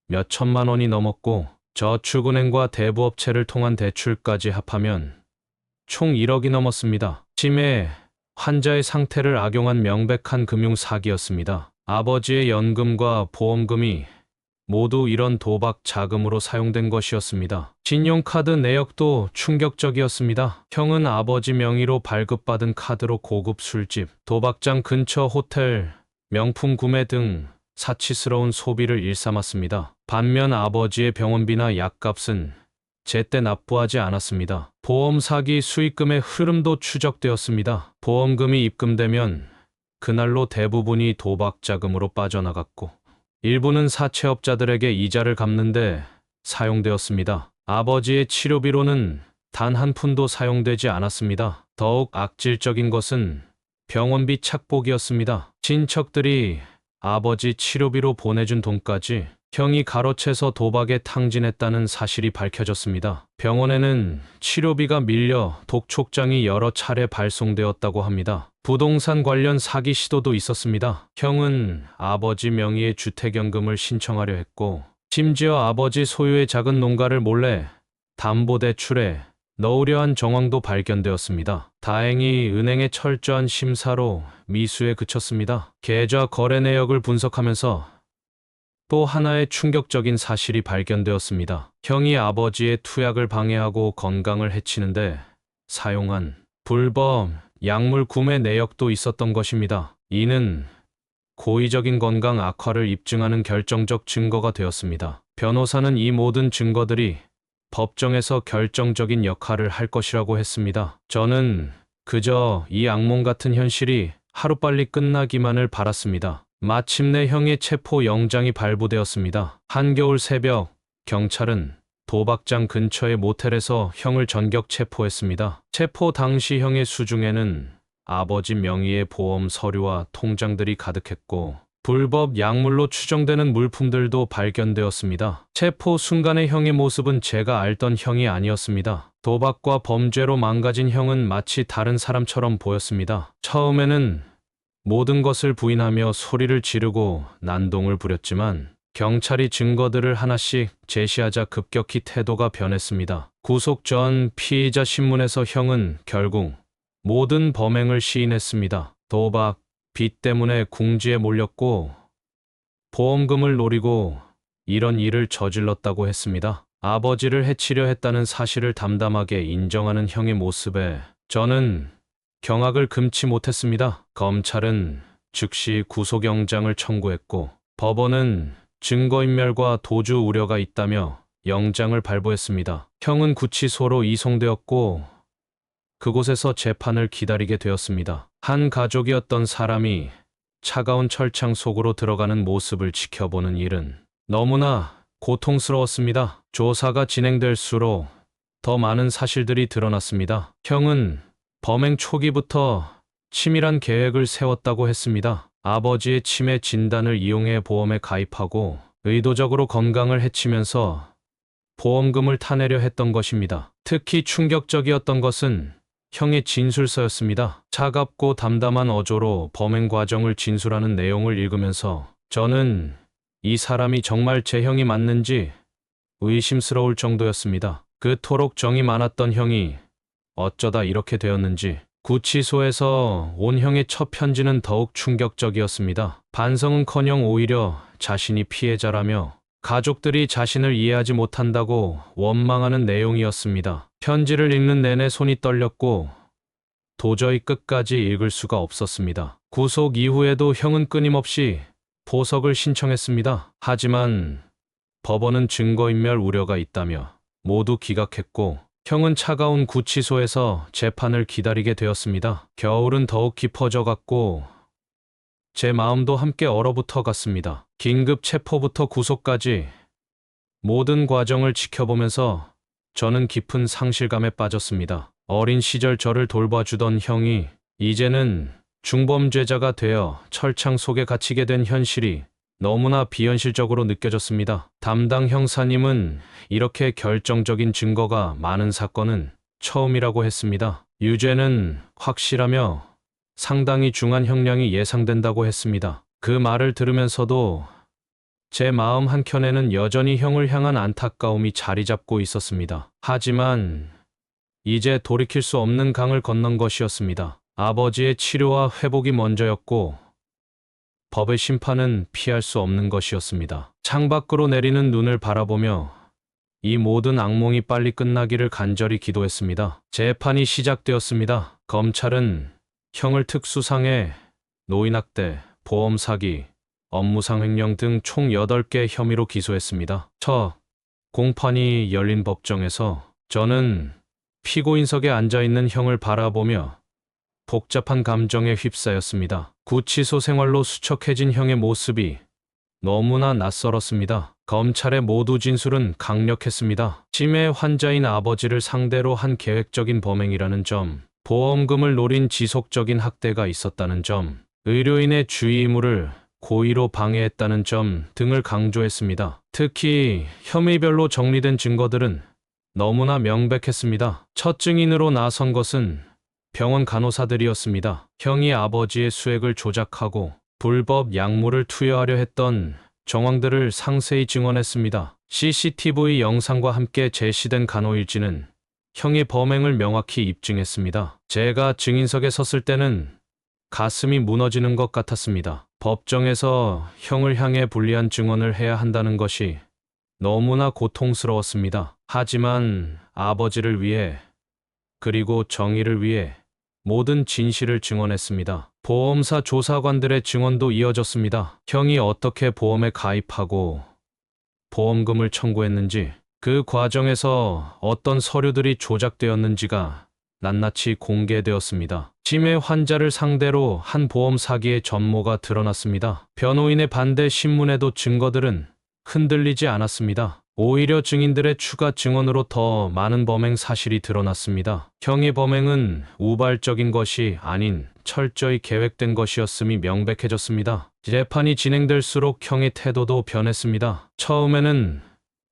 몇 천만 원이 넘었고 저축은행과 대부업체를 통한 대출까지 합하면 총 1억이 넘었습니다. 치매 환자의 상태를 악용한 명백한 금융 사기였습니다. 아버지의 연금과 보험금이 모두 이런 도박 자금으로 사용된 것이었습니다. 신용카드 내역도 충격적이었습니다. 형은 아버지 명의로 발급받은 카드로 고급 술집, 도박장 근처 호텔, 명품 구매 등 사치스러운 소비를 일삼았습니다. 반면 아버지의 병원비나 약값은 제때 납부하지 않았습니다. 보험 사기 수익금의 흐름도 추적되었습니다. 보험금이 입금되면 그날로 대부분이 도박 자금으로 빠져나갔고 일부는 사채업자들에게 이자를 갚는데 사용되었습니다. 아버지의 치료비로는 단 한 푼도 사용되지 않았습니다. 더욱 악질적인 것은 병원비 착복이었습니다. 친척들이 아버지 치료비로 보내준 돈까지 형이 가로채서 도박에 탕진했다는 사실이 밝혀졌습니다. 병원에는 치료비가 밀려 독촉장이 여러 차례 발송되었다고 합니다. 부동산 관련 사기 시도도 있었습니다. 형은 아버지 명의의 주택연금을 신청하려 했고 심지어 아버지 소유의 작은 농가를 몰래 담보대출에 넣으려 한 정황도 발견되었습니다. 다행히 은행의 철저한 심사로 미수에 그쳤습니다. 계좌 거래 내역을 분석하면서 또 하나의 충격적인 사실이 발견되었습니다. 형이 아버지의 투약을 방해하고 건강을 해치는데 사용한 불법 약물 구매 내역도 있었던 것입니다. 이는 고의적인 건강 악화를 입증하는 결정적 증거가 되었습니다. 변호사는 이 모든 증거들이 법정에서 결정적인 역할을 할 것이라고 했습니다. 저는 그저 이 악몽 같은 현실이 하루빨리 끝나기만을 바랐습니다. 마침내 형의 체포 영장이 발부되었습니다. 한겨울 새벽, 경찰은 도박장 근처의 모텔에서 형을 전격 체포했습니다. 체포 당시 형의 수중에는 아버지 명의의 보험 서류와 통장들이 가득했고 불법 약물로 추정되는 물품들도 발견되었습니다. 체포 순간의 형의 모습은 제가 알던 형이 아니었습니다. 도박과 범죄로 망가진 형은 마치 다른 사람처럼 보였습니다. 처음에는 모든 것을 부인하며 소리를 지르고 난동을 부렸지만 경찰이 증거들을 하나씩 제시하자 급격히 태도가 변했습니다. 구속 전 피의자 신문에서 형은 결국 모든 범행을 시인했습니다. 도박, 빚 때문에 궁지에 몰렸고 보험금을 노리고 이런 일을 저질렀다고 했습니다. 아버지를 해치려 했다는 사실을 담담하게 인정하는 형의 모습에 저는 경악을 금치 못했습니다. 검찰은 즉시 구속영장을 청구했고 법원은 증거인멸과 도주 우려가 있다며 영장을 발부했습니다. 형은 구치소로 이송되었고 그곳에서 재판을 기다리게 되었습니다. 한 가족이었던 사람이 차가운 철창 속으로 들어가는 모습을 지켜보는 일은 너무나 고통스러웠습니다. 조사가 진행될수록 더 많은 사실들이 드러났습니다. 형은 범행 초기부터 치밀한 계획을 세웠다고 했습니다. 아버지의 치매 진단을 이용해 보험에 가입하고 의도적으로 건강을 해치면서 보험금을 타내려 했던 것입니다. 특히 충격적이었던 것은 형의 진술서였습니다. 차갑고 담담한 어조로 범행 과정을 진술하는 내용을 읽으면서 저는 이 사람이 정말 제 형이 맞는지 의심스러울 정도였습니다. 그토록 정이 많았던 형이 어쩌다 이렇게 되었는지 구치소에서 온 형의 첫 편지는 더욱 충격적이었습니다. 반성은커녕 오히려 자신이 피해자라며 가족들이 자신을 이해하지 못한다고 원망하는 내용이었습니다. 편지를 읽는 내내 손이 떨렸고 도저히 끝까지 읽을 수가 없었습니다. 구속 이후에도 형은 끊임없이 보석을 신청했습니다. 하지만 법원은 증거인멸 우려가 있다며 모두 기각했고 형은 차가운 구치소에서 재판을 기다리게 되었습니다. 겨울은 더욱 깊어져 갔고 제 마음도 함께 얼어붙어 갔습니다. 긴급 체포부터 구속까지 모든 과정을 지켜보면서 저는 깊은 상실감에 빠졌습니다. 어린 시절 저를 돌봐주던 형이 이제는 중범죄자가 되어 철창 속에 갇히게 된 현실이 너무나 비현실적으로 느껴졌습니다. 담당 형사님은 이렇게 결정적인 증거가 많은 사건은 처음이라고 했습니다. 유죄는 확실하며 상당히 중한 형량이 예상된다고 했습니다. 그 말을 들으면서도 제 마음 한켠에는 여전히 형을 향한 안타까움이 자리 잡고 있었습니다. 하지만 이제 돌이킬 수 없는 강을 건넌 것이었습니다. 아버지의 치료와 회복이 먼저였고 법의 심판은 피할 수 없는 것이었습니다. 창밖으로 내리는 눈을 바라보며 이 모든 악몽이 빨리 끝나기를 간절히 기도했습니다. 재판이 시작되었습니다. 검찰은 형을 특수상해, 노인학대, 보험 사기, 업무상 횡령 등 총 8개 혐의로 기소했습니다. 첫 공판이 열린 법정에서 저는 피고인석에 앉아있는 형을 바라보며 복잡한 감정에 휩싸였습니다. 구치소 생활로 수척해진 형의 모습이 너무나 낯설었습니다. 검찰의 모두 진술은 강력했습니다. 치매 환자인 아버지를 상대로 한 계획적인 범행이라는 점, 보험금을 노린 지속적인 학대가 있었다는 점, 의료인의 주의 의무를 고의로 방해했다는 점 등을 강조했습니다. 특히 혐의별로 정리된 증거들은 너무나 명백했습니다. 첫 증인으로 나선 것은 병원 간호사들이었습니다. 형이 아버지의 수액을 조작하고 불법 약물을 투여하려 했던 정황들을 상세히 증언했습니다. CCTV 영상과 함께 제시된 간호일지는 형의 범행을 명확히 입증했습니다. 제가 증인석에 섰을 때는 가슴이 무너지는 것 같았습니다. 법정에서 형을 향해 불리한 증언을 해야 한다는 것이 너무나 고통스러웠습니다. 하지만 아버지를 위해 그리고 정의를 위해 모든 진실을 증언했습니다. 보험사 조사관들의 증언도 이어졌습니다. 형이 어떻게 보험에 가입하고 보험금을 청구했는지, 그 과정에서 어떤 서류들이 조작되었는지가 낱낱이 공개되었습니다. 치매 환자를 상대로 한 보험 사기의 전모가 드러났습니다. 변호인의 반대 신문에도 증거들은 흔들리지 않았습니다. 오히려 증인들의 추가 증언으로 더 많은 범행 사실이 드러났습니다. 형의 범행은 우발적인 것이 아닌 철저히 계획된 것이었음이 명백해졌습니다. 재판이 진행될수록 형의 태도도 변했습니다. 처음에는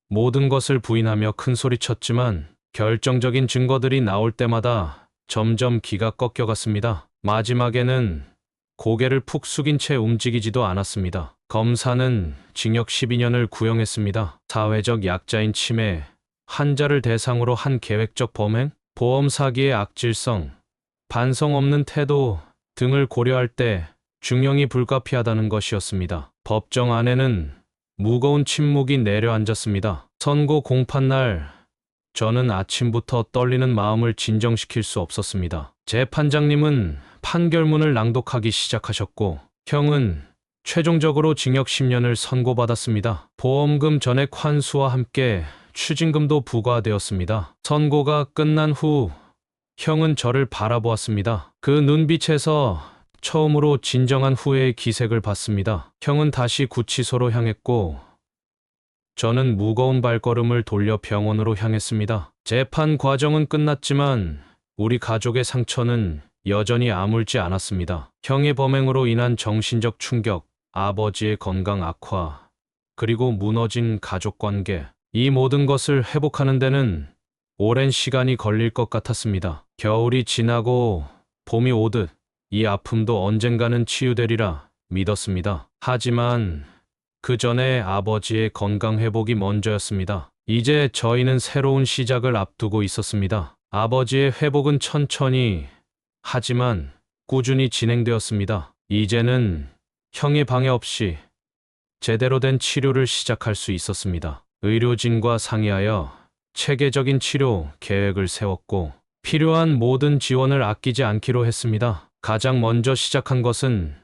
모든 것을 부인하며 큰소리쳤지만 결정적인 증거들이 나올 때마다 점점 기가 꺾여갔습니다. 마지막에는 고개를 푹 숙인 채 움직이지도 않았습니다. 검사는 징역 12년을 구형했습니다. 사회적 약자인 치매 환자를 대상으로 한 계획적 범행, 보험 사기의 악질성, 반성 없는 태도 등을 고려할 때 중형이 불가피하다는 것이었습니다. 법정 안에는 무거운 침묵이 내려앉았습니다. 선고 공판날 저는 아침부터 떨리는 마음을 진정시킬 수 없었습니다. 재판장님은 판결문을 낭독하기 시작하셨고 형은 최종적으로 징역 10년을 선고받았습니다. 보험금 전액 환수와 함께 추징금도 부과되었습니다. 선고가 끝난 후 형은 저를 바라보았습니다. 그 눈빛에서 처음으로 진정한 후회의 기색을 봤습니다. 형은 다시 구치소로 향했고 저는 무거운 발걸음을 돌려 병원으로 향했습니다. 재판 과정은 끝났지만 우리 가족의 상처는 여전히 아물지 않았습니다. 형의 범행으로 인한 정신적 충격, 아버지의 건강 악화, 그리고 무너진 가족관계, 이 모든 것을 회복하는 데는 오랜 시간이 걸릴 것 같았습니다. 겨울이 지나고 봄이 오듯 이 아픔도 언젠가는 치유되리라 믿었습니다. 하지만 그 전에 아버지의 건강 회복이 먼저였습니다. 이제 저희는 새로운 시작을 앞두고 있었습니다. 아버지의 회복은 천천히 하지만 꾸준히 진행되었습니다. 이제는 형의 방해 없이 제대로 된 치료를 시작할 수 있었습니다. 의료진과 상의하여 체계적인 치료 계획을 세웠고 필요한 모든 지원을 아끼지 않기로 했습니다. 가장 먼저 시작한 것은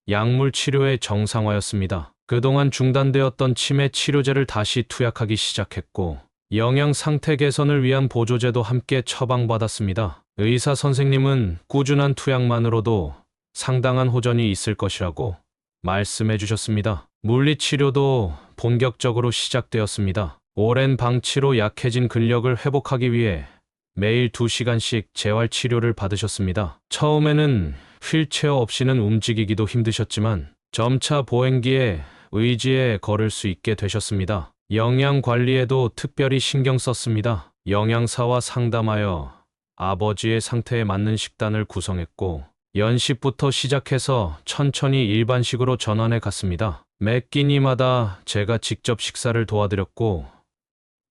약물 치료의 정상화였습니다. 그동안 중단되었던 치매 치료제를 다시 투약하기 시작했고 영양 상태 개선을 위한 보조제도 함께 처방받았습니다. 의사 선생님은 꾸준한 투약만으로도 상당한 호전이 있을 것이라고 말씀해 주셨습니다. 물리치료도 본격적으로 시작되었습니다. 오랜 방치로 약해진 근력을 회복하기 위해 매일 2시간씩 재활치료를 받으셨습니다. 처음에는 휠체어 없이는 움직이기도 힘드셨지만 점차 보행기에 의지에 걸을 수 있게 되셨습니다. 영양 관리에도 특별히 신경 썼습니다. 영양사와 상담하여 아버지의 상태에 맞는 식단을 구성했고 연식부터 시작해서 천천히 일반식으로 전환해 갔습니다. 매 끼니마다 제가 직접 식사를 도와드렸고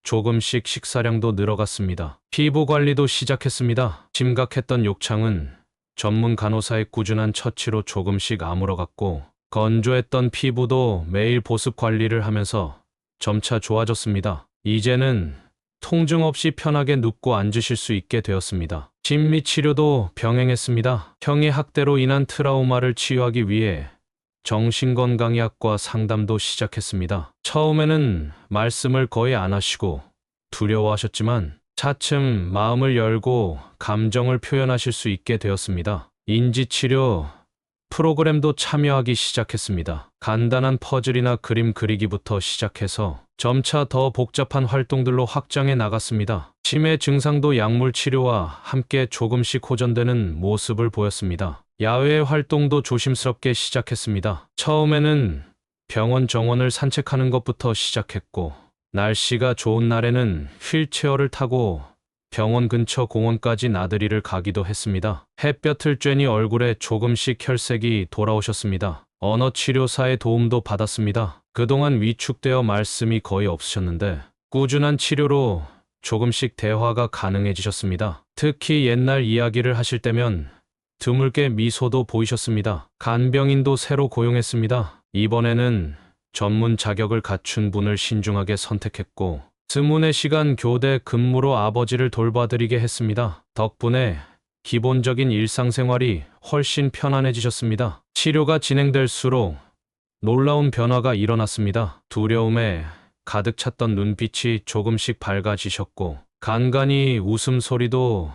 조금씩 식사량도 늘어갔습니다. 피부 관리도 시작했습니다. 심각했던 욕창은 전문 간호사의 꾸준한 처치로 조금씩 아물어갔고 건조했던 피부도 매일 보습 관리를 하면서 점차 좋아졌습니다. 이제는 통증 없이 편하게 눕고 앉으실 수 있게 되었습니다. 심리 치료도 병행했습니다. 형의 학대로 인한 트라우마를 치유하기 위해 정신건강의학과 상담도 시작했습니다. 처음에는 말씀을 거의 안 하시고 두려워하셨지만 차츰 마음을 열고 감정을 표현하실 수 있게 되었습니다. 인지치료 프로그램도 참여하기 시작했습니다. 간단한 퍼즐이나 그림 그리기부터 시작해서 점차 더 복잡한 활동들로 확장해 나갔습니다. 치매 증상도 약물 치료와 함께 조금씩 호전되는 모습을 보였습니다. 야외 활동도 조심스럽게 시작했습니다. 처음에는 병원 정원을 산책하는 것부터 시작했고 날씨가 좋은 날에는 휠체어를 타고 병원 근처 공원까지 나들이를 가기도 했습니다. 햇볕을 쬐니 얼굴에 조금씩 혈색이 돌아오셨습니다. 언어치료사의 도움도 받았습니다. 그동안 위축되어 말씀이 거의 없으셨는데 꾸준한 치료로 조금씩 대화가 가능해지셨습니다. 특히 옛날 이야기를 하실 때면 드물게 미소도 보이셨습니다. 간병인도 새로 고용했습니다. 이번에는 전문 자격을 갖춘 분을 신중하게 선택했고 스문의 시간 교대 근무로 아버지를 돌봐드리게 했습니다. 덕분에 기본적인 일상생활이 훨씬 편안해지셨습니다. 치료가 진행될수록 놀라운 변화가 일어났습니다. 두려움에 가득 찼던 눈빛이 조금씩 밝아지셨고 간간히 웃음소리도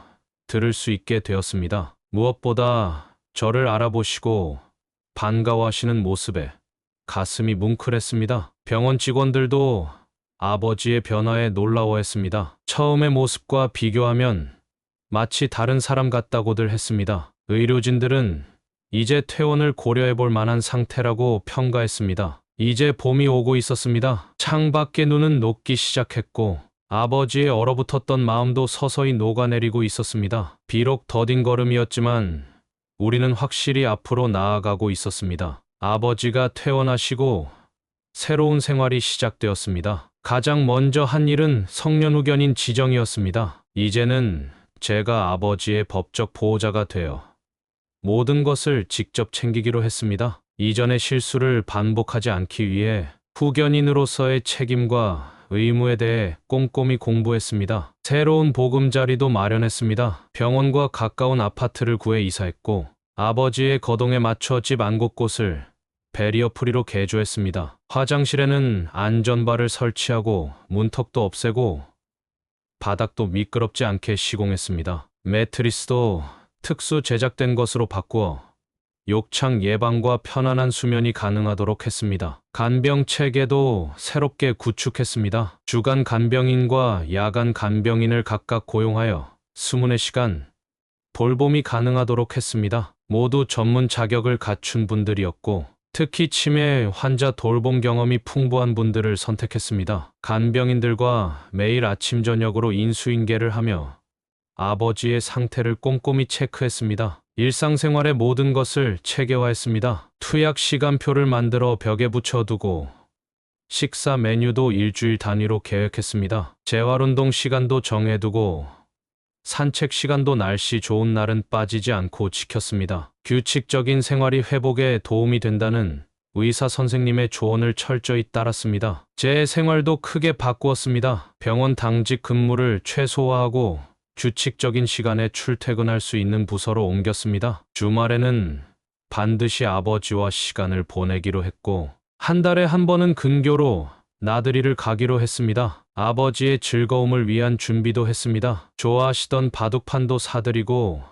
들을 수 있게 되었습니다. 무엇보다 저를 알아보시고 반가워하시는 모습에 가슴이 뭉클했습니다. 병원 직원들도 아버지의 변화에 놀라워했습니다. 처음의 모습과 비교하면 마치 다른 사람 같다고들 했습니다. 의료진들은 이제 퇴원을 고려해볼 만한 상태라고 평가했습니다. 이제 봄이 오고 있었습니다. 창밖의 눈은 녹기 시작했고 아버지의 얼어붙었던 마음도 서서히 녹아내리고 있었습니다. 비록 더딘 걸음이었지만 우리는 확실히 앞으로 나아가고 있었습니다. 아버지가 퇴원하시고 새로운 생활이 시작되었습니다. 가장 먼저 한 일은 성년후견인 지정이었습니다. 이제는 제가 아버지의 법적 보호자가 되어 모든 것을 직접 챙기기로 했습니다. 이전의 실수를 반복하지 않기 위해 후견인으로서의 책임과 의무에 대해 꼼꼼히 공부했습니다. 새로운 보금자리도 마련했습니다. 병원과 가까운 아파트를 구해 이사했고 아버지의 거동에 맞춰 집 안곳곳을 베리어 프리로 개조했습니다. 화장실에는 안전바를 설치하고 문턱도 없애고 바닥도 미끄럽지 않게 시공했습니다. 매트리스도 특수 제작된 것으로 바꾸어 욕창 예방과 편안한 수면이 가능하도록 했습니다. 간병 체계도 새롭게 구축했습니다. 주간 간병인과 야간 간병인을 각각 고용하여 스문의 시간 돌봄이 가능하도록 했습니다. 모두 전문 자격을 갖춘 분들이었고 특히 치매 환자 돌봄 경험이 풍부한 분들을 선택했습니다. 간병인들과 매일 아침 저녁으로 인수인계를 하며 아버지의 상태를 꼼꼼히 체크했습니다. 일상생활의 모든 것을 체계화했습니다. 투약 시간표를 만들어 벽에 붙여두고 식사 메뉴도 일주일 단위로 계획했습니다. 재활운동 시간도 정해두고 산책 시간도 날씨 좋은 날은 빠지지 않고 지켰습니다. 규칙적인 생활이 회복에 도움이 된다는 의사 선생님의 조언을 철저히 따랐습니다. 제 생활도 크게 바꾸었습니다. 병원 당직 근무를 최소화하고 규칙적인 시간에 출퇴근할 수 있는 부서로 옮겼습니다. 주말에는 반드시 아버지와 시간을 보내기로 했고, 한 달에 한 번은 근교로 나들이를 가기로 했습니다. 아버지의 즐거움을 위한 준비도 했습니다. 좋아하시던 바둑판도 사드리고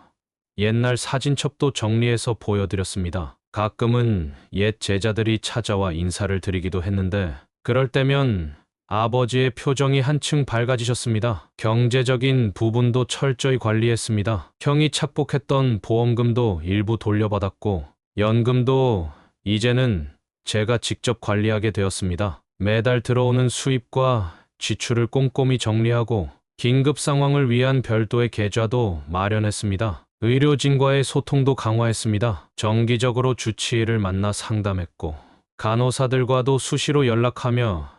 옛날 사진첩도 정리해서 보여드렸습니다. 가끔은 옛 제자들이 찾아와 인사를 드리기도 했는데 그럴 때면 아버지의 표정이 한층 밝아지셨습니다. 경제적인 부분도 철저히 관리했습니다. 형이 착복했던 보험금도 일부 돌려받았고 연금도 이제는 제가 직접 관리하게 되었습니다. 매달 들어오는 수입과 지출을 꼼꼼히 정리하고 긴급 상황을 위한 별도의 계좌도 마련했습니다. 의료진과의 소통도 강화했습니다. 정기적으로 주치의를 만나 상담했고 간호사들과도 수시로 연락하며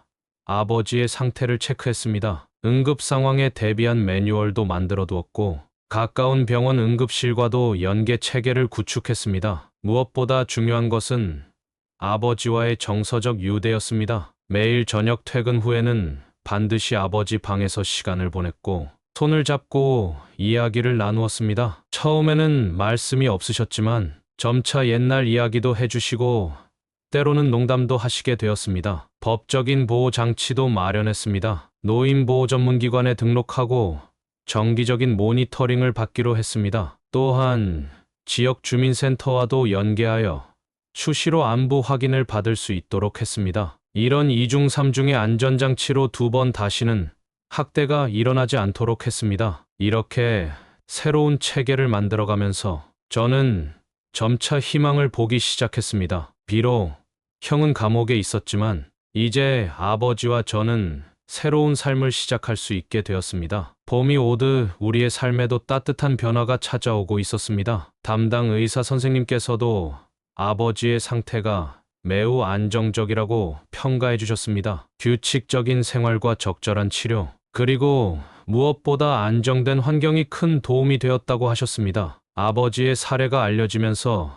아버지의 상태를 체크했습니다. 응급 상황에 대비한 매뉴얼도 만들어 두었고 가까운 병원 응급실과도 연계 체계를 구축했습니다. 무엇보다 중요한 것은 아버지와의 정서적 유대였습니다. 매일 저녁 퇴근 후에는 반드시 아버지 방에서 시간을 보냈고 손을 잡고 이야기를 나누었습니다. 처음에는 말씀이 없으셨지만 점차 옛날 이야기도 해주시고 때로는 농담도 하시게 되었습니다. 법적인 보호 장치도 마련했습니다. 노인보호 전문기관에 등록하고 정기적인 모니터링을 받기로 했습니다. 또한 지역 주민센터와도 연계하여 수시로 안부 확인을 받을 수 있도록 했습니다. 이런 2중 3중의 안전장치로 2번 다시는 학대가 일어나지 않도록 했습니다. 이렇게 새로운 체계를 만들어가면서 저는 점차 희망을 보기 시작했습니다. 비록 형은 감옥에 있었지만 이제 아버지와 저는 새로운 삶을 시작할 수 있게 되었습니다. 봄이 오듯 우리의 삶에도 따뜻한 변화가 찾아오고 있었습니다. 담당 의사 선생님께서도 아버지의 상태가 매우 안정적이라고 평가해 주셨습니다. 규칙적인 생활과 적절한 치료, 그리고 무엇보다 안정된 환경이 큰 도움이 되었다고 하셨습니다. 아버지의 사례가 알려지면서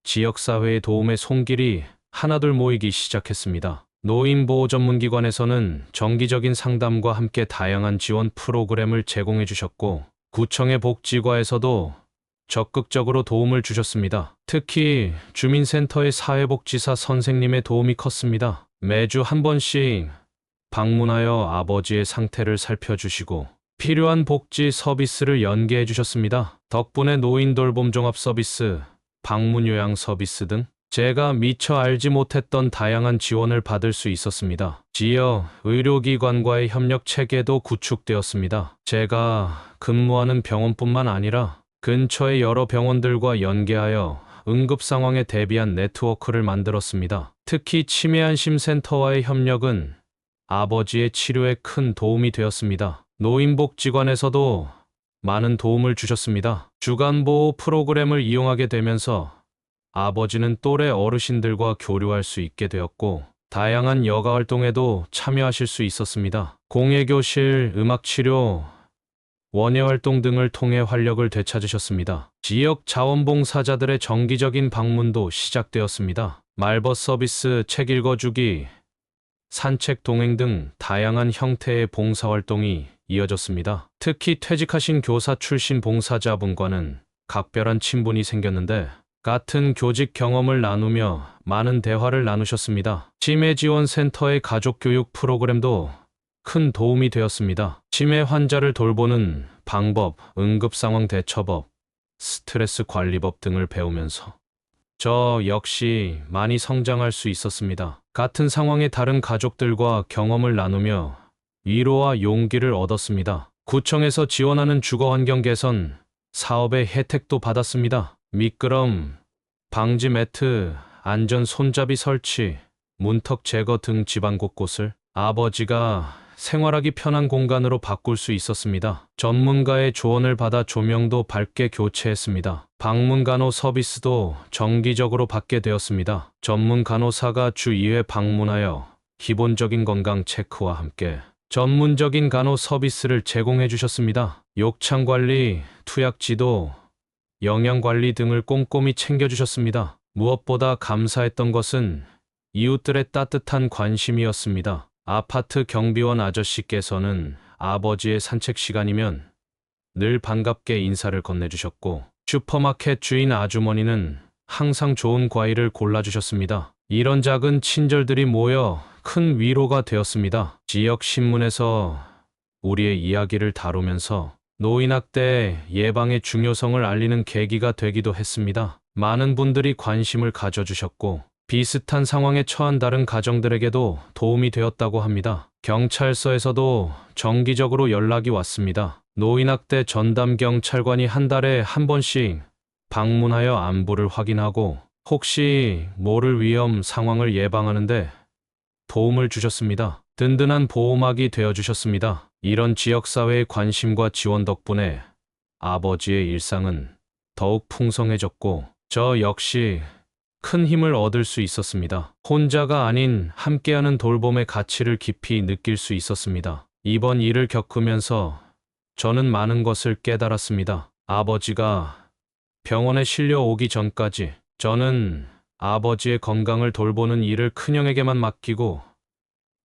지역사회의 도움의 손길이 하나둘 모이기 시작했습니다. 노인보호 전문기관에서는 정기적인 상담과 함께 다양한 지원 프로그램을 제공해 주셨고 구청의 복지과에서도 적극적으로 도움을 주셨습니다. 특히 주민센터의 사회복지사 선생님의 도움이 컸습니다. 매주 한 번씩 방문하여 아버지의 상태를 살펴주시고 필요한 복지 서비스를 연계해 주셨습니다. 덕분에 노인 돌봄 종합 서비스, 방문 요양 서비스 등 제가 미처 알지 못했던 다양한 지원을 받을 수 있었습니다. 지역 의료기관과의 협력 체계도 구축되었습니다. 제가 근무하는 병원뿐만 아니라 근처의 여러 병원들과 연계하여 응급 상황에 대비한 네트워크를 만들었습니다. 특히 치매안심센터와의 협력은 아버지의 치료에 큰 도움이 되었습니다. 노인복지관에서도 많은 도움을 주셨습니다. 주간보호 프로그램을 이용하게 되면서 아버지는 또래 어르신들과 교류할 수 있게 되었고 다양한 여가 활동에도 참여하실 수 있었습니다. 공예교실, 음악치료, 원예활동 등을 통해 활력을 되찾으셨습니다. 지역 자원봉사자들의 정기적인 방문도 시작되었습니다. 말벗 서비스, 책 읽어주기, 산책 동행 등 다양한 형태의 봉사활동이 이어졌습니다. 특히 퇴직하신 교사 출신 봉사자분과는 각별한 친분이 생겼는데 같은 교직 경험을 나누며 많은 대화를 나누셨습니다. 치매지원센터의 가족교육 프로그램도 큰 도움이 되었습니다. 치매 환자를 돌보는 방법, 응급상황 대처법, 스트레스 관리법 등을 배우면서 저 역시 많이 성장할 수 있었습니다. 같은 상황의 다른 가족들과 경험을 나누며 위로와 용기를 얻었습니다. 구청에서 지원하는 주거환경 개선 사업의 혜택도 받았습니다. 미끄럼 방지 매트, 안전 손잡이 설치, 문턱 제거 등 집안 곳곳을 아버지가 생활하기 편한 공간으로 바꿀 수 있었습니다. 전문가의 조언을 받아 조명도 밝게 교체했습니다. 방문 간호 서비스도 정기적으로 받게 되었습니다. 전문 간호사가 주 2회 방문하여 기본적인 건강 체크와 함께 전문적인 간호 서비스를 제공해 주셨습니다. 욕창 관리, 투약 지도, 영양 관리 등을 꼼꼼히 챙겨주셨습니다. 무엇보다 감사했던 것은 이웃들의 따뜻한 관심이었습니다. 아파트 경비원 아저씨께서는 아버지의 산책 시간이면 늘 반갑게 인사를 건네주셨고, 슈퍼마켓 주인 아주머니는 항상 좋은 과일을 골라주셨습니다. 이런 작은 친절들이 모여 큰 위로가 되었습니다. 지역 신문에서 우리의 이야기를 다루면서 노인학대 예방의 중요성을 알리는 계기가 되기도 했습니다. 많은 분들이 관심을 가져주셨고, 비슷한 상황에 처한 다른 가정들에게도 도움이 되었다고 합니다. 경찰서에서도 정기적으로 연락이 왔습니다. 노인학대 전담 경찰관이 한 달에 한 번씩 방문하여 안부를 확인하고 혹시 모를 위험 상황을 예방하는데 도움을 주셨습니다. 든든한 보호막이 되어주셨습니다. 이런 지역사회의 관심과 지원 덕분에 아버지의 일상은 더욱 풍성해졌고 저 역시 큰 힘을 얻을 수 있었습니다. 혼자가 아닌 함께하는 돌봄의 가치를 깊이 느낄 수 있었습니다. 이번 일을 겪으면서 저는 많은 것을 깨달았습니다. 아버지가 병원에 실려오기 전까지 저는 아버지의 건강을 돌보는 일을 큰형에게만 맡기고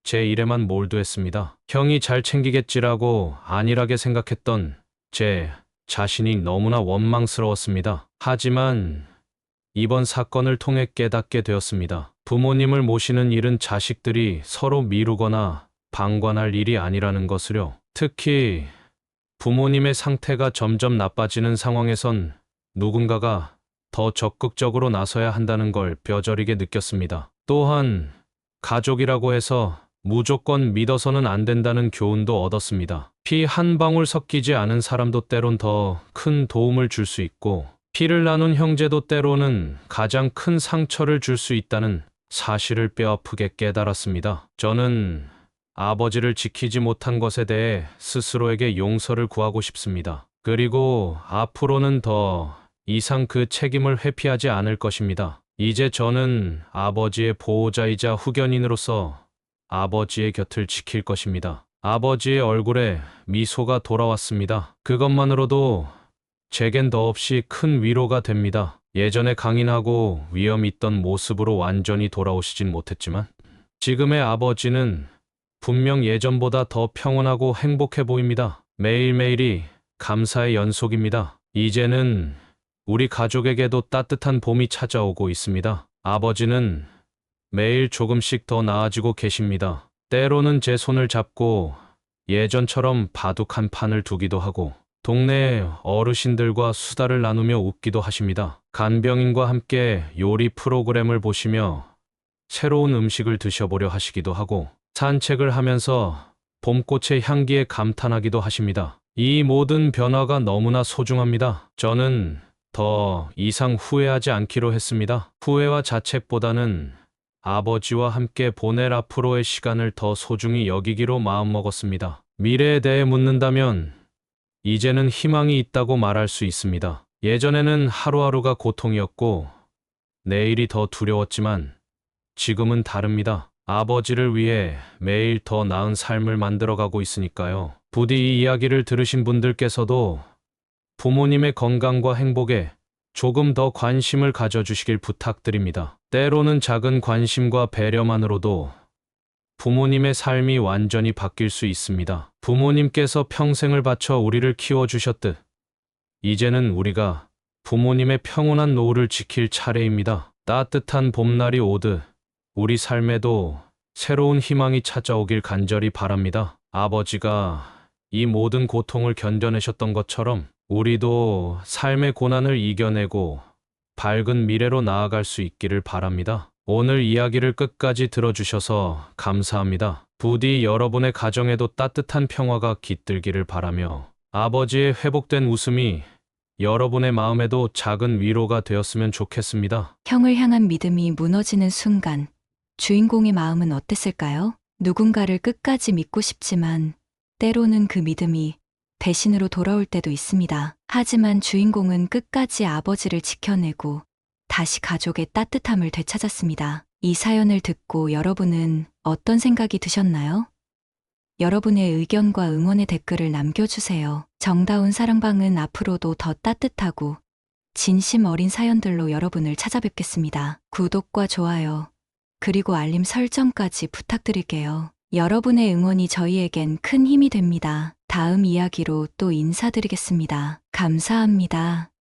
제 일에만 몰두했습니다. 형이 잘 챙기겠지라고 안일하게 생각했던 제 자신이 너무나 원망스러웠습니다. 하지만 이번 사건을 통해 깨닫게 되었습니다. 부모님을 모시는 일은 자식들이 서로 미루거나 방관할 일이 아니라는 것을요. 특히 부모님의 상태가 점점 나빠지는 상황에선 누군가가 더 적극적으로 나서야 한다는 걸 뼈저리게 느꼈습니다. 또한 가족이라고 해서 무조건 믿어서는 안 된다는 교훈도 얻었습니다. 피 한 방울 섞이지 않은 사람도 때론 더 큰 도움을 줄 수 있고 피를 나눈 형제도 때로는 가장 큰 상처를 줄 수 있다는 사실을 뼈아프게 깨달았습니다. 저는 아버지를 지키지 못한 것에 대해 스스로에게 용서를 구하고 싶습니다. 그리고 앞으로는 더 이상 그 책임을 회피하지 않을 것입니다. 이제 저는 아버지의 보호자이자 후견인으로서 아버지의 곁을 지킬 것입니다. 아버지의 얼굴에 미소가 돌아왔습니다. 그것만으로도 제겐 더없이 큰 위로가 됩니다. 예전에 강인하고 위험 있던 모습으로 완전히 돌아오시진 못했지만 지금의 아버지는 분명 예전보다 더 평온하고 행복해 보입니다. 매일매일이 감사의 연속입니다. 이제는 우리 가족에게도 따뜻한 봄이 찾아오고 있습니다. 아버지는 매일 조금씩 더 나아지고 계십니다. 때로는 제 손을 잡고 예전처럼 바둑 한 판을 두기도 하고 동네 어르신들과 수다를 나누며 웃기도 하십니다. 간병인과 함께 요리 프로그램을 보시며 새로운 음식을 드셔보려 하시기도 하고 산책을 하면서 봄꽃의 향기에 감탄하기도 하십니다. 이 모든 변화가 너무나 소중합니다. 저는 더 이상 후회하지 않기로 했습니다. 후회와 자책보다는 아버지와 함께 보낼 앞으로의 시간을 더 소중히 여기기로 마음먹었습니다. 미래에 대해 묻는다면 이제는 희망이 있다고 말할 수 있습니다. 예전에는 하루하루가 고통이었고 내일이 더 두려웠지만 지금은 다릅니다. 아버지를 위해 매일 더 나은 삶을 만들어가고 있으니까요. 부디 이 이야기를 들으신 분들께서도 부모님의 건강과 행복에 조금 더 관심을 가져주시길 부탁드립니다. 때로는 작은 관심과 배려만으로도 부모님의 삶이 완전히 바뀔 수 있습니다. 부모님께서 평생을 바쳐 우리를 키워주셨듯 이제는 우리가 부모님의 평온한 노후를 지킬 차례입니다. 따뜻한 봄날이 오듯 우리 삶에도 새로운 희망이 찾아오길 간절히 바랍니다. 아버지가 이 모든 고통을 견뎌내셨던 것처럼 우리도 삶의 고난을 이겨내고 밝은 미래로 나아갈 수 있기를 바랍니다. 오늘 이야기를 끝까지 들어주셔서 감사합니다. 부디 여러분의 가정에도 따뜻한 평화가 깃들기를 바라며 아버지의 회복된 웃음이 여러분의 마음에도 작은 위로가 되었으면 좋겠습니다. 형을 향한 믿음이 무너지는 순간 주인공의 마음은 어땠을까요? 누군가를 끝까지 믿고 싶지만 때로는 그 믿음이 배신으로 돌아올 때도 있습니다. 하지만 주인공은 끝까지 아버지를 지켜내고 다시 가족의 따뜻함을 되찾았습니다. 이 사연을 듣고 여러분은 어떤 생각이 드셨나요? 여러분의 의견과 응원의 댓글을 남겨주세요. 정다운 사랑방은 앞으로도 더 따뜻하고 진심 어린 사연들로 여러분을 찾아뵙겠습니다. 구독과 좋아요, 그리고 알림 설정까지 부탁드릴게요. 여러분의 응원이 저희에겐 큰 힘이 됩니다. 다음 이야기로 또 인사드리겠습니다. 감사합니다.